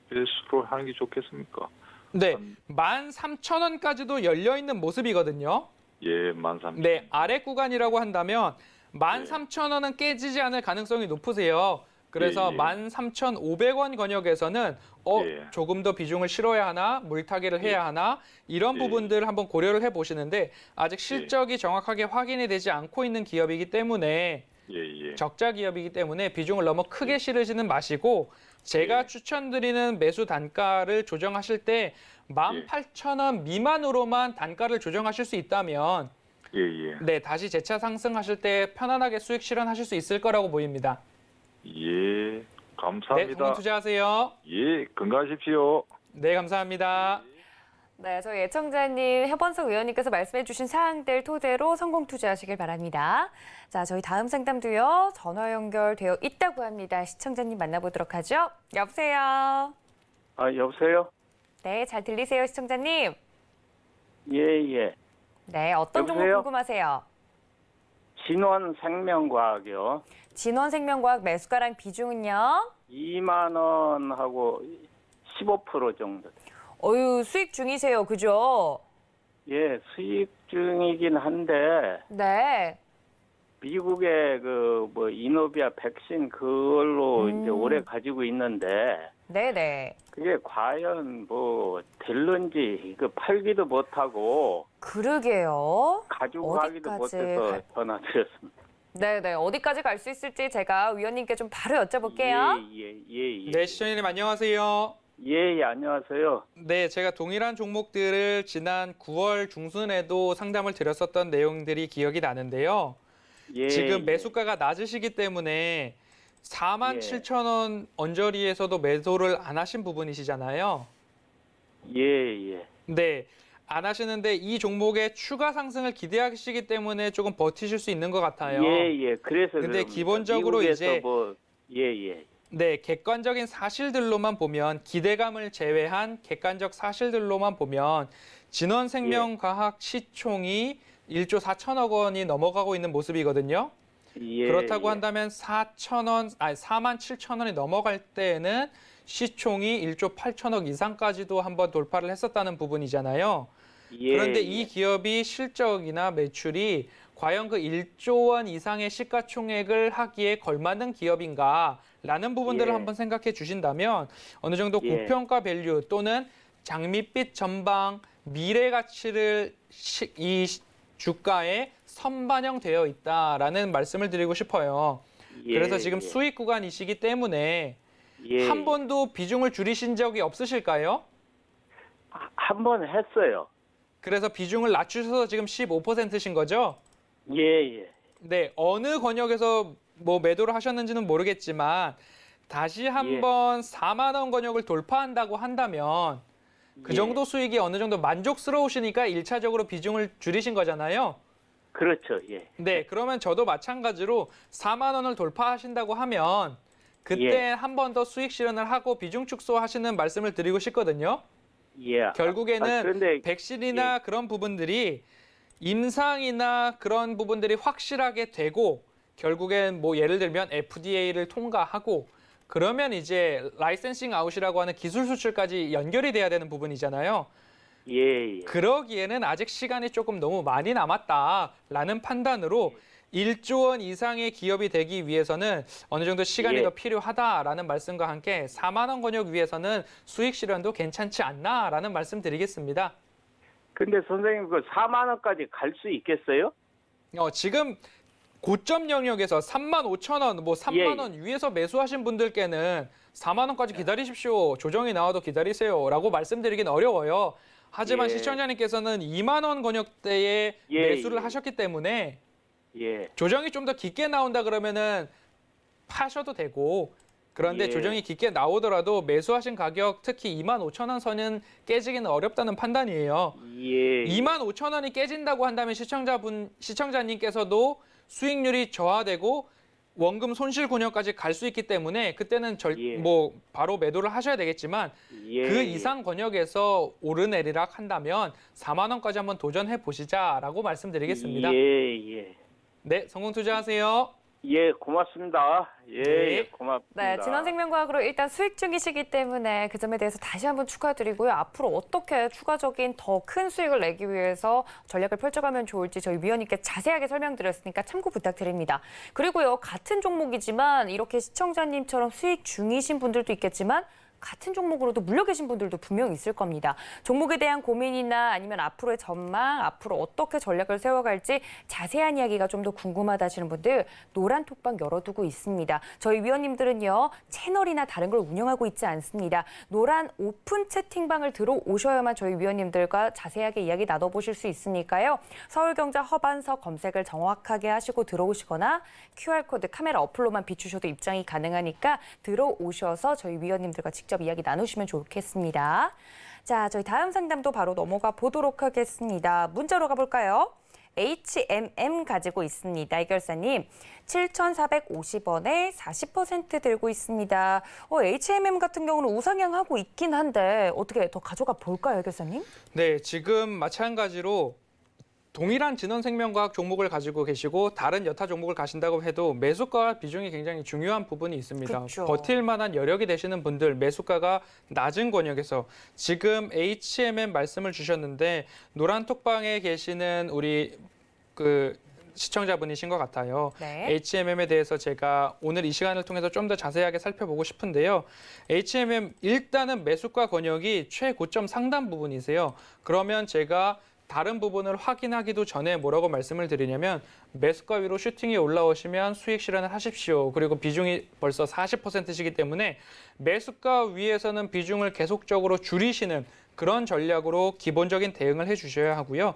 매수로 하는 게 좋겠습니까? 네, 13,000원까지도 열려있는 모습이거든요. 예, 13,000원. 네, 아래 구간이라고 한다면 13,000원은 깨지지 않을 가능성이 높으세요. 그래서 예, 예. 13,500원 권역에서는 예. 조금 더 비중을 실어야 하나, 물타기를 해야 하나 이런 예. 부분들을 한번 고려를 해보시는데 아직 실적이 정확하게 확인이 되지 않고 있는 기업이기 때문에 예, 예. 적자 기업이기 때문에 비중을 너무 크게 실으지는 마시고 제가 예. 추천드리는 매수 단가를 조정하실 때 18,000원 미만으로만 단가를 조정하실 수 있다면 예, 예. 네, 다시 재차 상승하실 때 편안하게 수익 실현하실 수 있을 거라고 보입니다. 예, 네, 감사합니다. 성공 투자하세요. 예, 건강하십시오. 네, 감사합니다. 네, 저희 애청자님 해번석 의원님께서 말씀해주신 사항들 토대로 성공 투자하시길 바랍니다. 자, 저희 다음 상담도요. 전화 연결되어 있다고 합니다. 시청자님 만나보도록 하죠. 여보세요. 여보세요? 네, 잘 들리세요, 시청자님? 예, 예. 네, 어떤 종목 여보세요? 궁금하세요? 진원생명과학이요. 진원생명과학 매수가랑 비중은요? 2만 원하고 15% 정도. 어유 수익 중이세요, 그죠? 예, 수익 중이긴 한데 네. 미국의 이노비아 백신 그걸로 이제 오래 가지고 있는데 네네. 그게 과연 될런지 이거 팔기도 못하고 그러게요. 가지고 가기도 어디까지 못해서 전화드렸습니다. 네네. 어디까지 갈 수 있을지 제가 위원님께 좀 바로 여쭤볼게요. 예. 네, 시청자님 안녕하세요. 예, 안녕하세요. 네, 제가 동일한 종목들을 지난 9월 중순에도 상담을 드렸었던 내용들이 기억이 나는데요. 예, 지금 매수가가 낮으시기 때문에 47,000원 언저리에서도 매도를 안 하신 부분이시잖아요. 예. 네, 안 하시는데 이 종목의 추가 상승을 기대하시기 때문에 조금 버티실 수 있는 것 같아요. 예. 그래서 근데 그럽니다. 기본적으로 미국에서 이제 예. 네, 객관적인 사실들로만 보면 기대감을 제외한 객관적 사실들로만 보면 진원생명과학 시총이 1조 4천억 원이 넘어가고 있는 모습이거든요. 예. 그렇다고 한다면 47,000원이 넘어갈 때에는 시총이 1조 8천억 이상까지도 한번 돌파를 했었다는 부분이잖아요. 그런데 이 기업이 실적이나 매출이 과연 그 1조 원 이상의 시가총액을 하기에 걸맞는 기업인가라는 부분들을 한번 생각해 주신다면 어느 정도 고평가 밸류 또는 장밋빛 전방 미래 가치를 이 주가에 선반영되어 있다라는 말씀을 드리고 싶어요. 그래서 지금 수익 구간이시기 때문에 한 번도 비중을 줄이신 적이 없으실까요? 한 번 했어요. 그래서 비중을 낮추셔서 지금 15%신 거죠? 예. 네, 어느 권역에서 매도를 하셨는지는 모르겠지만 다시 한번 4만 원 권역을 돌파한다고 한다면 그 정도 수익이 어느 정도 만족스러우시니까 1차적으로 비중을 줄이신 거잖아요. 그렇죠. 예. 네, 그러면 저도 마찬가지로 4만 원을 돌파하신다고 하면 그때 한 번 더 수익 실현을 하고 비중 축소하시는 말씀을 드리고 싶거든요. 예. 결국에는 그런데 백신이나 그런 부분들이 임상이나 그런 부분들이 확실하게 되고 결국엔 예를 들면 FDA를 통과하고 그러면 이제 라이센싱 아웃이라고 하는 기술 수출까지 연결이 돼야 되는 부분이잖아요. 예. 그러기에는 아직 시간이 조금 너무 많이 남았다라는 판단으로 1조 원 이상의 기업이 되기 위해서는 어느 정도 시간이 더 필요하다라는 말씀과 함께 4만 원 권역 위에서는 수익 실현도 괜찮지 않나라는 말씀 드리겠습니다. 근데 선생님 4만 원까지 갈 수 있겠어요? 지금 고점 영역에서 35,000원, 3만 원 위에서 매수하신 분들께는 4만 원까지 기다리십시오. 조정이 나와도 기다리세요라고 말씀드리긴 어려워요. 하지만 시청자님께서는 2만 원 권역대에 매수를 하셨기 때문에 예. 조정이 좀 더 깊게 나온다 그러면은 파셔도 되고, 그런데 예. 조정이 깊게 나오더라도 매수하신 가격 특히 25,000원 선은 깨지기는 어렵다는 판단이에요. 예. 25,000원이 깨진다고 한다면 시청자님께서도 수익률이 저하되고 원금 손실 군역까지 갈 수 있기 때문에 그때는 예. 바로 매도를 하셔야 되겠지만 예. 그 이상 권역에서 오르내리락 한다면 4만 원까지 한번 도전해 보시자라고 말씀드리겠습니다. 예, 예. 네, 성공 투자하세요. 예, 고맙습니다. 예, 네. 고맙습니다. 네, 진원생명과학으로 일단 수익 중이시기 때문에 그 점에 대해서 다시 한번 축하드리고요. 앞으로 어떻게 추가적인 더 큰 수익을 내기 위해서 전략을 펼쳐가면 좋을지 저희 위원님께 자세하게 설명드렸으니까 참고 부탁드립니다. 그리고요, 같은 종목이지만 이렇게 시청자님처럼 수익 중이신 분들도 있겠지만 같은 종목으로도 물려 계신 분들도 분명 있을 겁니다. 종목에 대한 고민이나 아니면 앞으로의 전망, 앞으로 어떻게 전략을 세워갈지 자세한 이야기가 좀 더 궁금하다 하시는 분들 노란 톡방 열어두고 있습니다. 저희 위원님들은요, 채널이나 다른 걸 운영하고 있지 않습니다. 노란 오픈 채팅방을 들어오셔야만 저희 위원님들과 자세하게 이야기 나눠보실 수 있으니까요. 서울경제 허반석 검색을 정확하게 하시고 들어오시거나 QR코드 카메라 어플로만 비추셔도 입장이 가능하니까 들어오셔서 저희 위원님들과 직접 이야기 나누시면 좋겠습니다. 자, 저희 다음 상담도 바로 넘어가 보도록 하겠습니다. 문자로 가볼까요? HMM 가지고 있습니다. 해결사님, 7,450원에 40% 들고 있습니다. HMM 같은 경우는 우상향하고 있긴 한데 어떻게 더 가져가 볼까요, 해결사님? 네, 지금 마찬가지로 동일한 진원생명과학 종목을 가지고 계시고 다른 여타 종목을 가신다고 해도 매수가 비중이 굉장히 중요한 부분이 있습니다. 그쵸. 버틸 만한 여력이 되시는 분들, 매수가가 낮은 권역에서 지금 HMM 말씀을 주셨는데 노란 톡방에 계시는 우리 시청자분이신 것 같아요. 네. HMM에 대해서 제가 오늘 이 시간을 통해서 좀 더 자세하게 살펴보고 싶은데요. HMM 일단은 매수가 권역이 최고점 상단 부분이세요. 그러면 제가 다른 부분을 확인하기도 전에 뭐라고 말씀을 드리냐면 매수가 위로 슈팅이 올라오시면 수익 실현을 하십시오. 그리고 비중이 벌써 40%시기 때문에 매수가 위에서는 비중을 계속적으로 줄이시는 그런 전략으로 기본적인 대응을 해주셔야 하고요.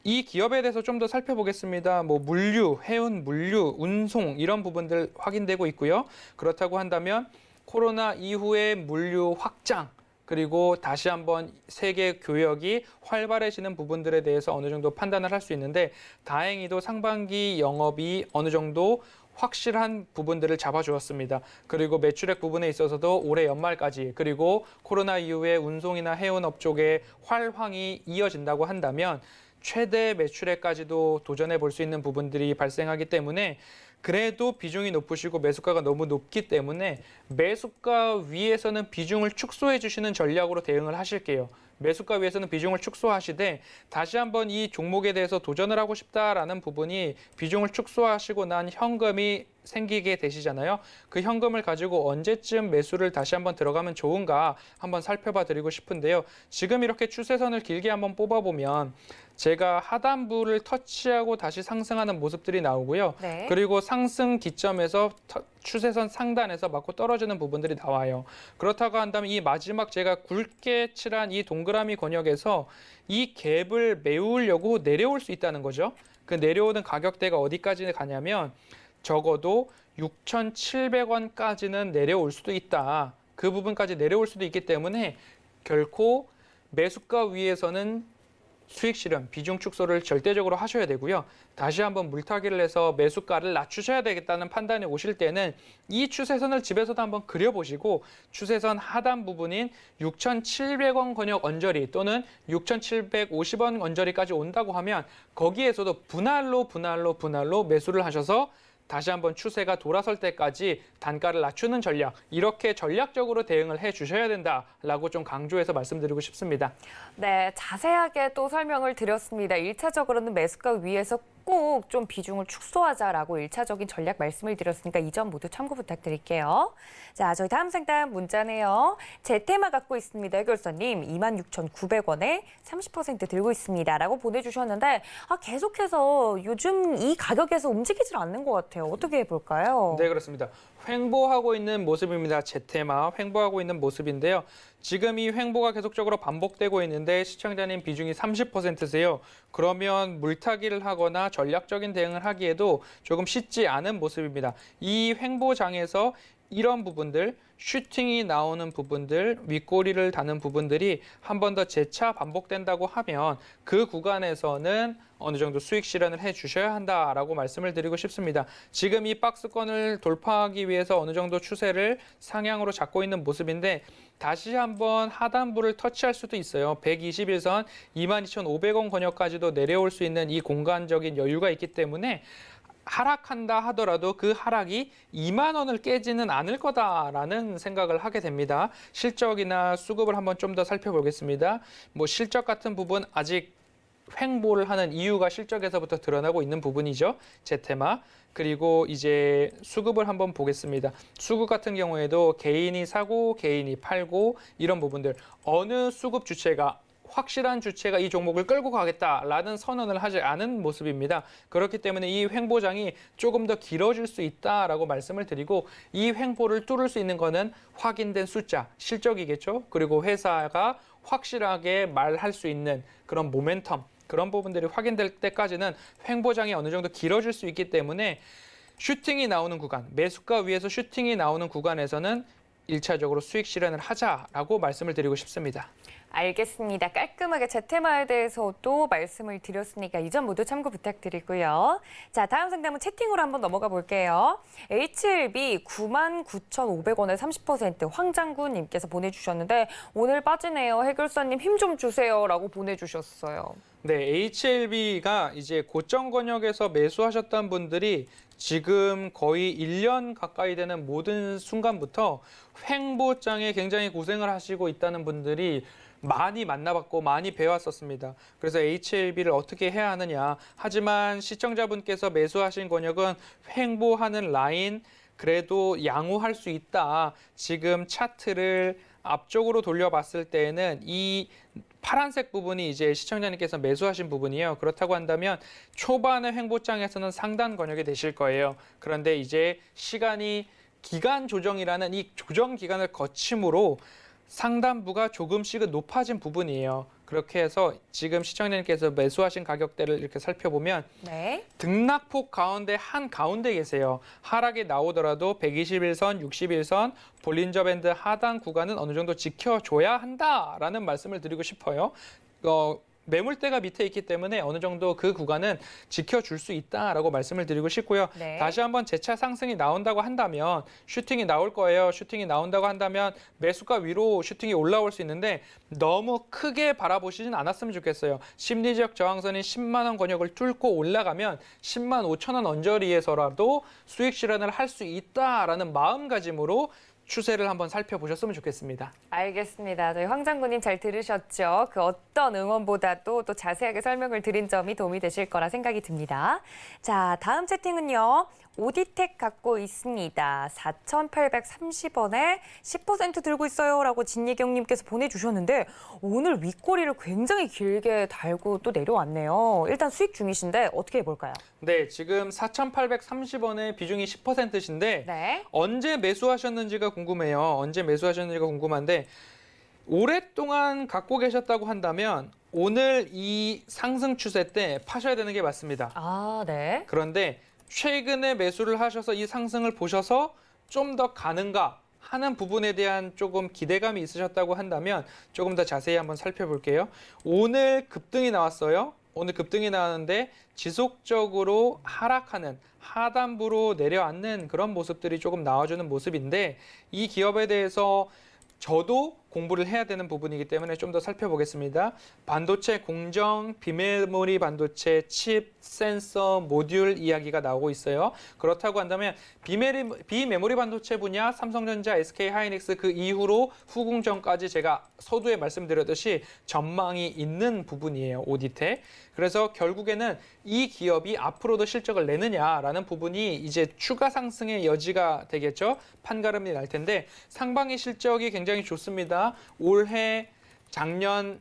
이 기업에 대해서 좀 더 살펴보겠습니다. 물류, 해운, 물류, 운송 이런 부분들 확인되고 있고요. 그렇다고 한다면 코로나 이후의 물류 확장 그리고 다시 한번 세계 교역이 활발해지는 부분들에 대해서 어느 정도 판단을 할 수 있는데 다행히도 상반기 영업이 어느 정도 확실한 부분들을 잡아주었습니다. 그리고 매출액 부분에 있어서도 올해 연말까지 그리고 코로나 이후에 운송이나 해운업 쪽에 활황이 이어진다고 한다면 최대 매출액까지도 도전해 볼 수 있는 부분들이 발생하기 때문에 그래도 비중이 높으시고 매수가가 너무 높기 때문에 매수가 위에서는 비중을 축소해 주시는 전략으로 대응을 하실게요. 매수가 위에서는 비중을 축소하시되 다시 한번 이 종목에 대해서 도전을 하고 싶다라는 부분이 비중을 축소하시고 난 현금이 생기게 되시잖아요. 그 현금을 가지고 언제쯤 매수를 다시 한번 들어가면 좋은가 한번 살펴봐 드리고 싶은데요. 지금 이렇게 추세선을 길게 한번 뽑아보면 제가 하단부를 터치하고 다시 상승하는 모습들이 나오고요. 네. 그리고 상승 기점에서 추세선 상단에서 맞고 떨어지는 부분들이 나와요. 그렇다고 한다면 이 마지막 제가 굵게 칠한 이 동그라미 권역에서 이 갭을 메우려고 내려올 수 있다는 거죠. 그 내려오는 가격대가 어디까지 가냐면 적어도 6,700원까지는 내려올 수도 있다. 그 부분까지 내려올 수도 있기 때문에 결코 매수가 위에서는 수익 실현, 비중 축소를 절대적으로 하셔야 되고요. 다시 한번 물타기를 해서 매수가를 낮추셔야 되겠다는 판단이 오실 때는 이 추세선을 집에서도 한번 그려보시고 추세선 하단 부분인 6,700원 권역 언저리 또는 6,750원 언저리까지 온다고 하면 거기에서도 분할로 매수를 하셔서 다시 한번 추세가 돌아설 때까지 단가를 낮추는 전략, 이렇게 전략적으로 대응을 해 주셔야 된다라고 좀 강조해서 말씀드리고 싶습니다. 네, 자세하게 또 설명을 드렸습니다. 1차적으로는 매수가 위에서 꼭 좀 비중을 축소하자라고 1차적인 전략 말씀을 드렸으니까 이 점 모두 참고 부탁드릴게요. 자, 저희 다음 상담 문자네요. 제 테마 갖고 있습니다. 해결사님, 26,900원에 30% 들고 있습니다. 라고 보내주셨는데 계속해서 요즘 이 가격에서 움직이질 않는 것 같아요. 어떻게 해볼까요? 네, 그렇습니다. 횡보하고 있는 모습입니다. 제테마 횡보하고 있는 모습인데요. 지금 이 횡보가 계속적으로 반복되고 있는데 시청자님 비중이 30%세요. 그러면 물타기를 하거나 전략적인 대응을 하기에도 조금 쉽지 않은 모습입니다. 이 횡보장에서 이런 부분들, 슈팅이 나오는 부분들, 윗꼬리를 다는 부분들이 한 번 더 재차 반복된다고 하면 그 구간에서는 어느 정도 수익 실현을 해 주셔야 한다라고 말씀을 드리고 싶습니다. 지금 이 박스권을 돌파하기 위해서 어느 정도 추세를 상향으로 잡고 있는 모습인데 다시 한번 하단부를 터치할 수도 있어요. 121선 22,500원 권역까지도 내려올 수 있는 이 공간적인 여유가 있기 때문에 하락한다 하더라도 그 하락이 2만 원을 깨지는 않을 거다라는 생각을 하게 됩니다. 실적이나 수급을 한번 좀 더 살펴보겠습니다. 뭐 실적 같은 부분 아직 횡보를 하는 이유가 실적에서부터 드러나고 있는 부분이죠. 제테마. 그리고 이제 수급을 한번 보겠습니다. 수급 같은 경우에도 개인이 사고 개인이 팔고 이런 부분들 어느 수급 주체가 확실한 주체가 이 종목을 끌고 가겠다라는 선언을 하지 않은 모습입니다. 그렇기 때문에 이 횡보장이 조금 더 길어질 수 있다라고 말씀을 드리고 이 횡보를 뚫을 수 있는 거는 확인된 숫자, 실적이겠죠. 그리고 회사가 확실하게 말할 수 있는 그런 모멘텀, 그런 부분들이 확인될 때까지는 횡보장이 어느 정도 길어질 수 있기 때문에 슈팅이 나오는 구간, 매수가 위에서 슈팅이 나오는 구간에서는 1차적으로 수익 실현을 하자라고 말씀을 드리고 싶습니다. 알겠습니다. 깔끔하게 제테마에 대해서도 말씀을 드렸으니까 이 점 모두 참고 부탁드리고요. 자, 다음 상담은 채팅으로 한번 넘어가 볼게요. HLB 99,500원에 30% 황장군님께서 보내주셨는데 오늘 빠지네요. 해결사님 힘 좀 주세요라고 보내주셨어요. 네, HLB가 이제 고점 권역에서 매수하셨던 분들이 지금 거의 1년 가까이 되는 모든 순간부터 횡보장에 굉장히 고생을 하시고 있다는 분들이 많이 만나봤고 많이 배웠었습니다. 그래서 HLB를 어떻게 해야 하느냐. 하지만 시청자분께서 매수하신 권역은 횡보하는 라인 그래도 양호할 수 있다. 지금 차트를 앞쪽으로 돌려봤을 때에는 이 파란색 부분이 이제 시청자님께서 매수하신 부분이에요. 그렇다고 한다면 초반의 횡보장에서는 상단 권역이 되실 거예요. 그런데 이제 시간이 기간 조정이라는 이 조정 기간을 거침으로 상단부가 조금씩은 높아진 부분이에요. 그렇게 해서 지금 시청자님께서 매수하신 가격대를 이렇게 살펴보면 네. 등락폭 가운데 한 가운데 계세요. 하락이 나오더라도 121선, 61선, 볼린저 밴드 하단 구간은 어느 정도 지켜줘야 한다라는 말씀을 드리고 싶어요. 매물대가 밑에 있기 때문에 어느 정도 그 구간은 지켜줄 수 있다라고 말씀을 드리고 싶고요. 네. 다시 한번 재차 상승이 나온다고 한다면 슈팅이 나올 거예요. 슈팅이 나온다고 한다면 매수가 위로 슈팅이 올라올 수 있는데 너무 크게 바라보시진 않았으면 좋겠어요. 심리적 저항선인 10만 원 권역을 뚫고 올라가면 10만 5천 원 언저리에서라도 수익 실현을 할 수 있다라는 마음가짐으로 추세를 한번 살펴보셨으면 좋겠습니다. 알겠습니다. 저희 황장군님 잘 들으셨죠? 그 어떤 응원보다도 또 자세하게 설명을 드린 점이 도움이 되실 거라 생각이 듭니다. 자, 다음 채팅은요. 오디텍 갖고 있습니다. 4,830원에 10% 들고 있어요라고 진예경님께서 보내주셨는데 오늘 윗꼬리를 굉장히 길게 달고 또 내려왔네요. 일단 수익 중이신데 어떻게 해볼까요? 네, 지금 4,830원의 비중이 10%신데 네. 언제 매수하셨는지가 궁금해요. 언제 매수하셨는지가 궁금한데 오랫동안 갖고 계셨다고 한다면 오늘 이 상승 추세 때 파셔야 되는 게 맞습니다. 아, 네. 그런데 최근에 매수를 하셔서 이 상승을 보셔서 좀 더 가는가 하는 부분에 대한 조금 기대감이 있으셨다고 한다면 조금 더 자세히 한번 살펴볼게요. 오늘 급등이 나왔어요. 오늘 급등이 나왔는데 지속적으로 하락하는 하단부로 내려앉는 그런 모습들이 조금 나와주는 모습인데 이 기업에 대해서 저도 공부를 해야 되는 부분이기 때문에 좀 더 살펴보겠습니다. 반도체 공정, 비메모리 반도체, 칩, 센서, 모듈 이야기가 나오고 있어요. 그렇다고 한다면 비메모리 반도체 분야, 삼성전자, SK하이닉스 그 이후로 후궁전까지 제가 서두에 말씀드렸듯이 전망이 있는 부분이에요. 오디텍. 그래서 결국에는 이 기업이 앞으로도 실적을 내느냐라는 부분이 이제 추가 상승의 여지가 되겠죠. 판가름이 날 텐데 상반기 실적이 굉장히 좋습니다. 올해 작년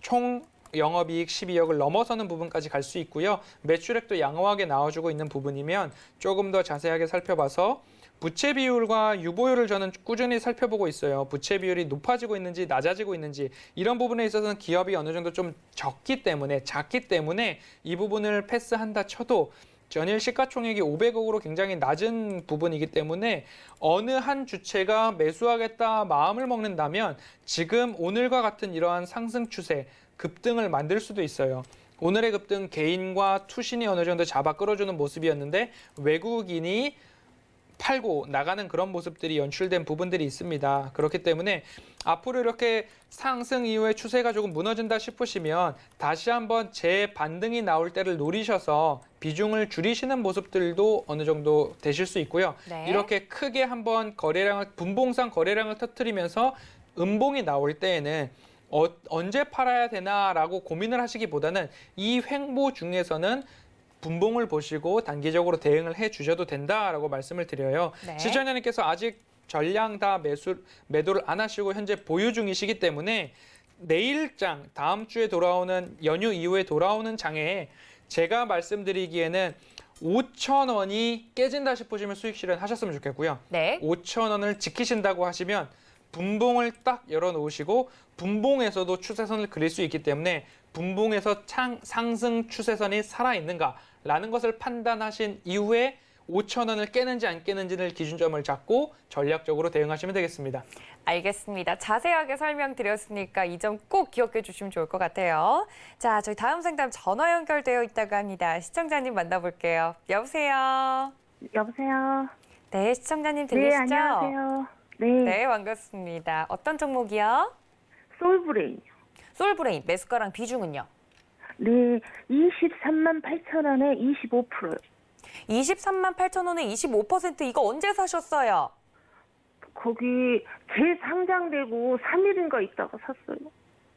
총 영업이익 12억을 넘어서는 부분까지 갈 수 있고요. 매출액도 양호하게 나와주고 있는 부분이면 조금 더 자세하게 살펴봐서 부채 비율과 유보율을 저는 꾸준히 살펴보고 있어요. 부채 비율이 높아지고 있는지 낮아지고 있는지 이런 부분에 있어서는 기업이 어느 정도 좀 작기 때문에 이 부분을 패스한다 쳐도 전일 시가총액이 500억으로 굉장히 낮은 부분이기 때문에 어느 한 주체가 매수하겠다 마음을 먹는다면 지금 오늘과 같은 이러한 상승 추세, 급등을 만들 수도 있어요. 오늘의 급등 개인과 투신이 어느 정도 잡아 끌어주는 모습이었는데 외국인이 팔고 나가는 그런 모습들이 연출된 부분들이 있습니다. 그렇기 때문에 앞으로 이렇게 상승 이후에 추세가 조금 무너진다 싶으시면 다시 한번 재반등이 나올 때를 노리셔서 비중을 줄이시는 모습들도 어느 정도 되실 수 있고요. 네. 이렇게 크게 한번 분봉상 거래량을 터뜨리면서 음봉이 나올 때에는 언제 팔아야 되나라고 고민을 하시기보다는 이 횡보 중에서는 분봉을 보시고 단기적으로 대응을 해주셔도 된다라고 말씀을 드려요. 네. 시청자님께서 아직 전량 다 매도를 안 하시고 현재 보유 중이시기 때문에 내일장, 다음 주에 돌아오는 연휴 이후에 돌아오는 장에 제가 말씀드리기에는 5,000원이 깨진다 싶으시면 수익 실현하셨으면 좋겠고요. 네. 5,000원을 지키신다고 하시면 분봉을 딱 열어놓으시고 분봉에서도 추세선을 그릴 수 있기 때문에 분봉에서 상승 추세선이 살아있는가라는 것을 판단하신 이후에 5,000원을 깨는지 안 깨는지를 기준점을 잡고 전략적으로 대응하시면 되겠습니다. 알겠습니다. 자세하게 설명드렸으니까 이 점 꼭 기억해 주시면 좋을 것 같아요. 자, 저희 다음 상담 전화 연결되어 있다고 합니다. 시청자님 만나볼게요. 여보세요. 여보세요. 네, 시청자님 네, 들리시죠? 안녕하세요. 네, 네, 반갑습니다. 어떤 종목이요? 솔브레인. 솔브레인 매수가랑 비중은요? 네, 23만 8천 원에 25%요. 23만 8천 원에 25% 이거 언제 사셨어요? 거기 재상장되고 3일인가 있다가 샀어요.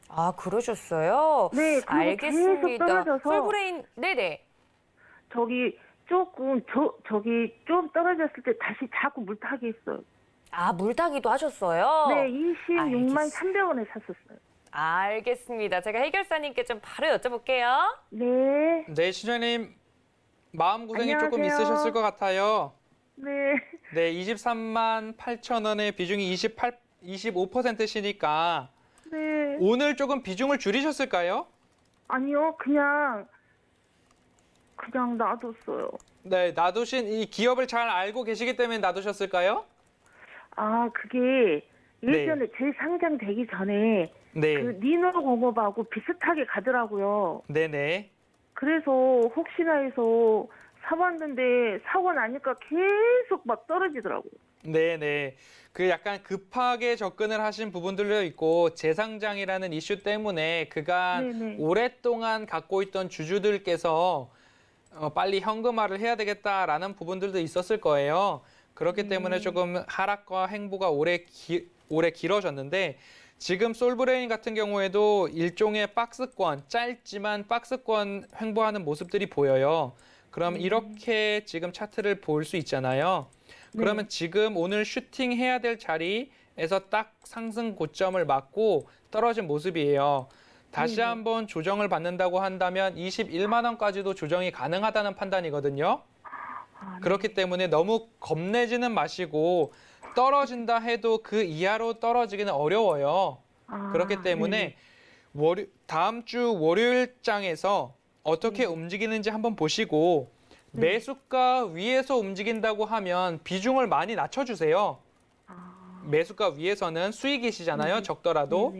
아, 그러셨어요? 네, 그리고 계속 알겠습니다. 떨어져서 솔브레인, 네네. 저기 조금 저기 좀 떨어졌을 때 다시 자꾸 물타기 했어요. 아, 물타기도 하셨어요? 네, 26만 알겠습니다. 300원에 샀었어요. 알겠습니다. 제가 해결사님께 좀 바로 여쭤볼게요. 네, 네, 시청자님 마음고생이 조금 안녕하세요. 있으셨을 것 같아요. 네, 네, 23만 8천 원의 비중이 25%시니까 네. 오늘 조금 비중을 줄이셨을까요? 아니요, 그냥 놔뒀어요. 네, 놔두신 이 기업을 잘 알고 계시기 때문에 놔두셨을까요? 아, 그게 예전에 재상장되기 전에 네, 그 니노공업하고 비슷하게 가더라고요. 네네. 그래서 혹시나 해서 사봤는데 사고 나니까 계속 막 떨어지더라고요. 네네. 그 약간 급하게 접근을 하신 부분들도 있고 재상장이라는 이슈 때문에 그간 네네. 오랫동안 갖고 있던 주주들께서 빨리 현금화를 해야 되겠다라는 부분들도 있었을 거예요. 그렇기 때문에 조금 하락과 행보가 오래 길어졌는데 지금 솔브레인 같은 경우에도 일종의 박스권, 짧지만 박스권 횡보하는 모습들이 보여요. 그럼 이렇게 지금 차트를 볼 수 있잖아요. 그러면 지금 오늘 슈팅해야 될 자리에서 딱 상승 고점을 맞고 떨어진 모습이에요. 다시 한번 조정을 받는다고 한다면 21만 원까지도 조정이 가능하다는 판단이거든요. 그렇기 때문에 너무 겁내지는 마시고 떨어진다 해도 그 이하로 떨어지기는 어려워요. 그렇기 때문에 다음 주 월요일장에서 어떻게 움직이는지 한번 보시고 매수가 위에서 움직인다고 하면 비중을 많이 낮춰주세요. 매수가 위에서는 수익이시잖아요. 적더라도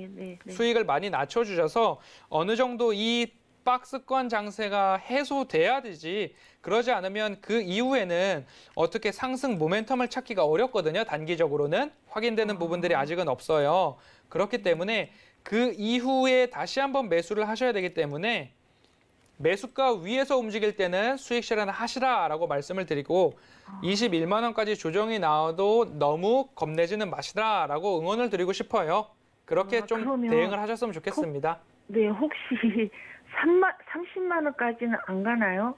수익을 많이 낮춰주셔서 어느 정도 이 박스권 장세가 해소돼야 되지. 그러지 않으면 그 이후에는 어떻게 상승 모멘텀을 찾기가 어렵거든요. 단기적으로는 확인되는 부분들이 아직은 없어요. 그렇기 때문에 그 이후에 다시 한번 매수를 하셔야 되기 때문에 매수가 위에서 움직일 때는 수익 실현 하시라라고 말씀을 드리고 21만 원까지 조정이 나와도 너무 겁내지는 마시라라고 응원을 드리고 싶어요. 그렇게 좀 그러면 대응을 하셨으면 좋겠습니다. 네, 혹시 30만 원까지는 안 가나요?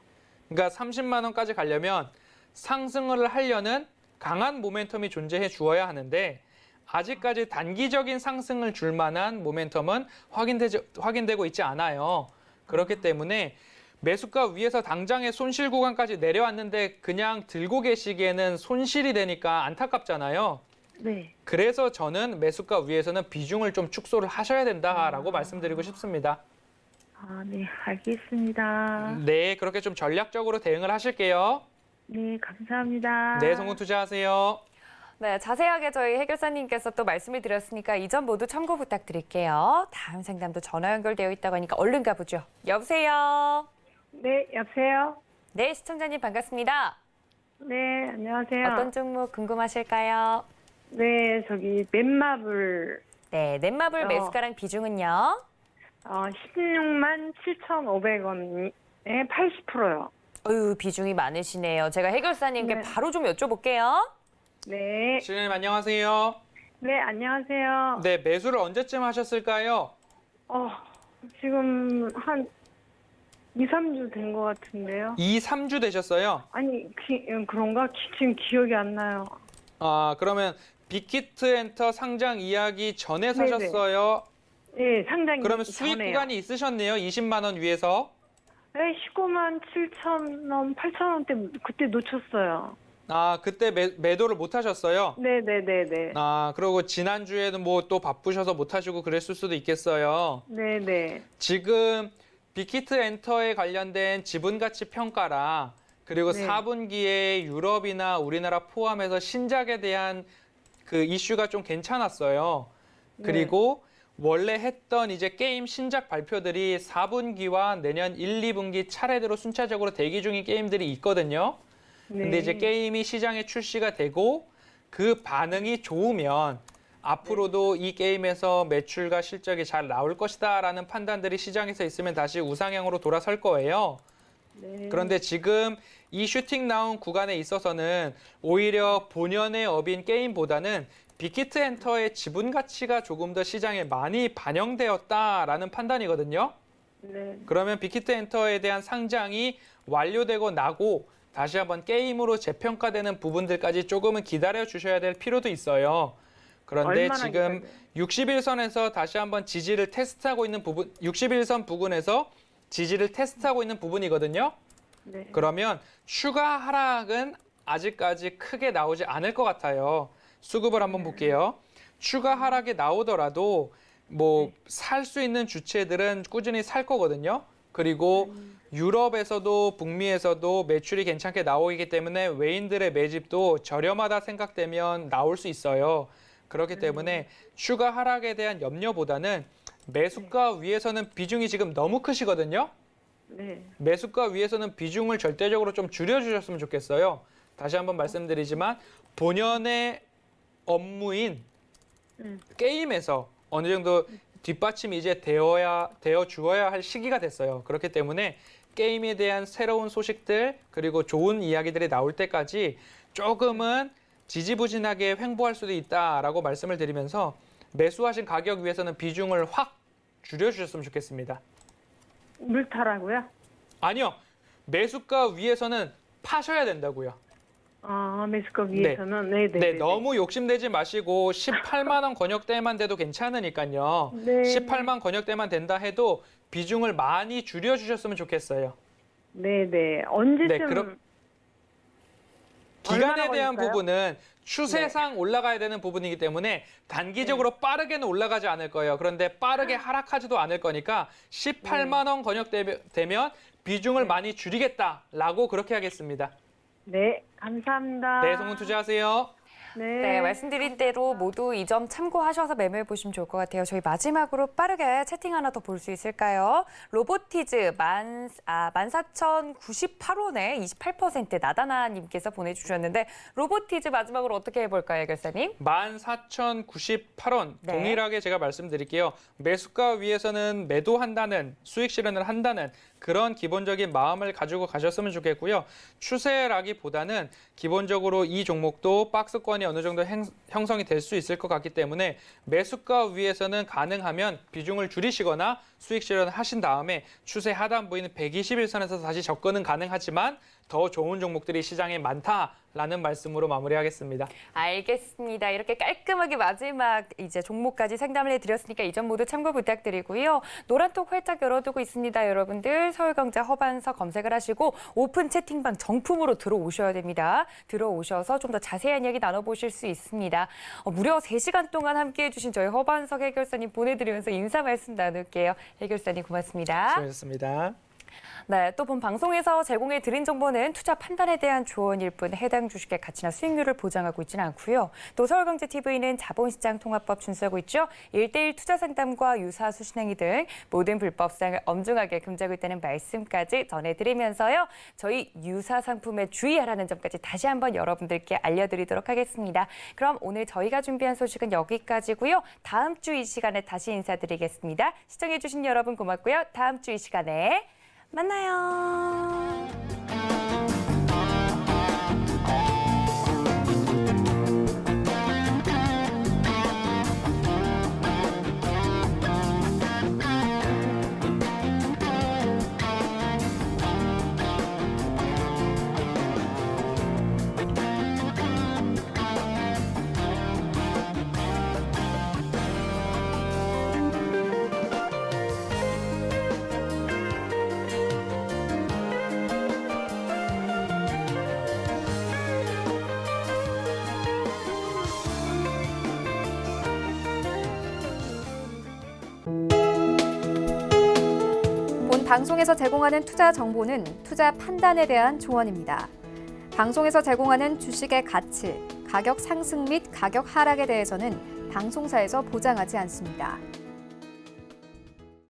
그러니까 30만 원까지 가려면 상승을 하려는 강한 모멘텀이 존재해 주어야 하는데 아직까지 단기적인 상승을 줄 만한 모멘텀은 확인되고 있지 않아요. 그렇기 때문에 매수가 위에서 당장의 손실 구간까지 내려왔는데 그냥 들고 계시기에는 손실이 되니까 안타깝잖아요. 네. 그래서 저는 매수가 위에서는 비중을 좀 축소를 하셔야 된다라고 말씀드리고 싶습니다. 아, 네, 알겠습니다. 네, 그렇게 좀 전략적으로 대응을 하실게요. 네, 감사합니다. 네, 성공 투자하세요. 네, 자세하게 저희 해결사님께서 또 말씀을 드렸으니까 이 점 모두 참고 부탁드릴게요. 다음 상담도 전화 연결되어 있다고 하니까 얼른 가보죠. 여보세요. 네, 여보세요? 네, 시청자님 반갑습니다. 네, 안녕하세요. 어떤 종목 궁금하실까요? 네, 저기 넷마블 네, 넷마블 매수가랑 비중은요? 16만 7,500원에 80%요. 어유 비중이 많으시네요. 제가 해결사님께 네. 바로 좀 여쭤볼게요. 네, 실장님 안녕하세요. 네, 안녕하세요. 네, 매수를 언제쯤 하셨을까요? 지금 한 2, 3주 된 것 같은데요. 2, 3주 되셨어요. 아니, 그런가? 지금 기억이 안 나요. 아, 그러면 빅히트 엔터 상장 이야기 전에 네네. 사셨어요? 예, 상당히 그러면 수익 전에요. 구간이 있으셨네요. 20만 원 위에서. 네, 19만 7천 원, 8천 원대 그때 놓쳤어요. 아, 그때 매도를 못 하셨어요? 네네네네. 아, 그리고 지난주에는 뭐 또 바쁘셔서 못 하시고 그랬을 수도 있겠어요. 네네. 지금 빅히트 엔터에 관련된 지분가치 평가랑 그리고 네. 4분기에 유럽이나 우리나라 포함해서 신작에 대한 그 이슈가 좀 괜찮았어요. 그리고 원래 했던 이제 게임 신작 발표들이 4분기와 내년 1, 2분기 차례대로 순차적으로 대기 중인 게임들이 있거든요. 네. 근데 이제 게임이 시장에 출시가 되고 그 반응이 좋으면 앞으로도 이 게임에서 매출과 실적이 잘 나올 것이다라는 판단들이 시장에서 있으면 다시 우상향으로 돌아설 거예요. 네. 그런데 지금 이 슈팅 나온 구간에 있어서는 오히려 본연의 업인 게임보다는 빅히트 엔터의 지분 가치가 조금 더 시장에 많이 반영되었다라는 판단이거든요. 네. 그러면 빅히트 엔터에 대한 상장이 완료되고 나고 다시 한번 게임으로 재평가되는 부분들까지 조금은 기다려 주셔야 될 필요도 있어요. 그런데 얼마나 지금 기다려요? 61선에서 다시 한번 지지를 테스트하고 있는 부분, 61선 부근에서 지지를 테스트하고 있는 부분이거든요. 네. 그러면 추가 하락은 아직까지 크게 나오지 않을 것 같아요. 수급을 한번 볼게요. 추가 하락이 나오더라도 뭐 살 수 있는 주체들은 꾸준히 살 거거든요. 그리고 유럽에서도 북미에서도 매출이 괜찮게 나오기 때문에 외인들의 매집도 저렴하다 생각되면 나올 수 있어요. 그렇기 때문에 추가 하락에 대한 염려보다는 매수가 위에서는 비중이 지금 너무 크시거든요. 네. 매수가 위에서는 비중을 절대적으로 좀 줄여주셨으면 좋겠어요. 다시 한번 말씀드리지만 본연의 업무인 게임에서 어느 정도 뒷받침이 이제 되어 주어야 할 시기가 됐어요. 그렇기 때문에 게임에 대한 새로운 소식들 그리고 좋은 이야기들이 나올 때까지 조금은 지지부진하게 횡보할 수도 있다라고 말씀을 드리면서 매수하신 가격 위에서는 비중을 확 줄여주셨으면 좋겠습니다. 물타라고요? 아니요. 매수가 위에서는 파셔야 된다고요. 매수가 위에서는 네네. 네, 너무 욕심내지 마시고 18만 원 권역대만 돼도 괜찮으니까요. 네. 18만 권역대만 된다 해도 비중을 많이 줄여주셨으면 좋겠어요. 네네. 언제쯤 네, 그럼 기간에 얼마나 대한 걸릴까요? 부분은 추세상 올라가야 되는 부분이기 때문에 단기적으로 빠르게는 올라가지 않을 거예요. 그런데 빠르게 하락하지도 않을 거니까 18만 원 권역되면 비중을 많이 줄이겠다라고 그렇게 하겠습니다. 네, 감사합니다. 네, 성공 투자하세요. 네, 말씀드린 대로 모두 이 점 참고하셔서 매매해 보시면 좋을 것 같아요. 저희 마지막으로 빠르게 채팅 하나 더 볼 수 있을까요? 로보티즈 14,098원에 28% 나다나님께서 보내주셨는데 로보티즈 마지막으로 어떻게 해볼까요, 결사님? 14,098원 네. 동일하게 제가 말씀드릴게요. 매수가 위에서는 매도한다는 수익 실현을 한다는 그런 기본적인 마음을 가지고 가셨으면 좋겠고요. 추세라기보다는 기본적으로 이 종목도 박스권 조언이 어느 정도 형성이 될 수 있을 것 같기 때문에 매수가 위에서는 가능하면 비중을 줄이시거나 수익 실현을 하신 다음에 추세 하단 부위는 121선에서 다시 접근은 가능하지만 더 좋은 종목들이 시장에 많다라는 말씀으로 마무리하겠습니다. 알겠습니다. 이렇게 깔끔하게 마지막 이제 종목까지 상담을 해드렸으니까 이 점 모두 참고 부탁드리고요. 노란톡 활짝 열어두고 있습니다. 여러분들 서울경제 허반석 검색을 하시고 오픈 채팅방 정품으로 들어오셔야 됩니다. 들어오셔서 좀 더 자세한 이야기 나눠보실 수 있습니다. 무려 3시간 동안 함께해 주신 저희 허반석 해결사님 보내드리면서 인사 말씀 나눌게요. 해결사님 고맙습니다. 수고하셨습니다. 네, 또 본 방송에서 제공해 드린 정보는 투자 판단에 대한 조언일 뿐 해당 주식의 가치나 수익률을 보장하고 있지는 않고요. 또 서울경제TV는 자본시장 통합법 준수하고 있죠. 1:1 투자 상담과 유사 수신행위 등 모든 불법성을 엄중하게 금지하고 있다는 말씀까지 전해드리면서요. 저희 유사 상품에 주의하라는 점까지 다시 한번 여러분들께 알려드리도록 하겠습니다. 그럼 오늘 저희가 준비한 소식은 여기까지고요. 다음 주 이 시간에 다시 인사드리겠습니다. 시청해주신 여러분 고맙고요. 다음 주 이 시간에 만나요. 본 방송에서 제공하는 투자 정보는 투자 판단에 대한 조언입니다. 방송에서 제공하는 주식의 가치, 가격 상승 및 가격 하락에 대해서는 방송사에서 보장하지 않습니다.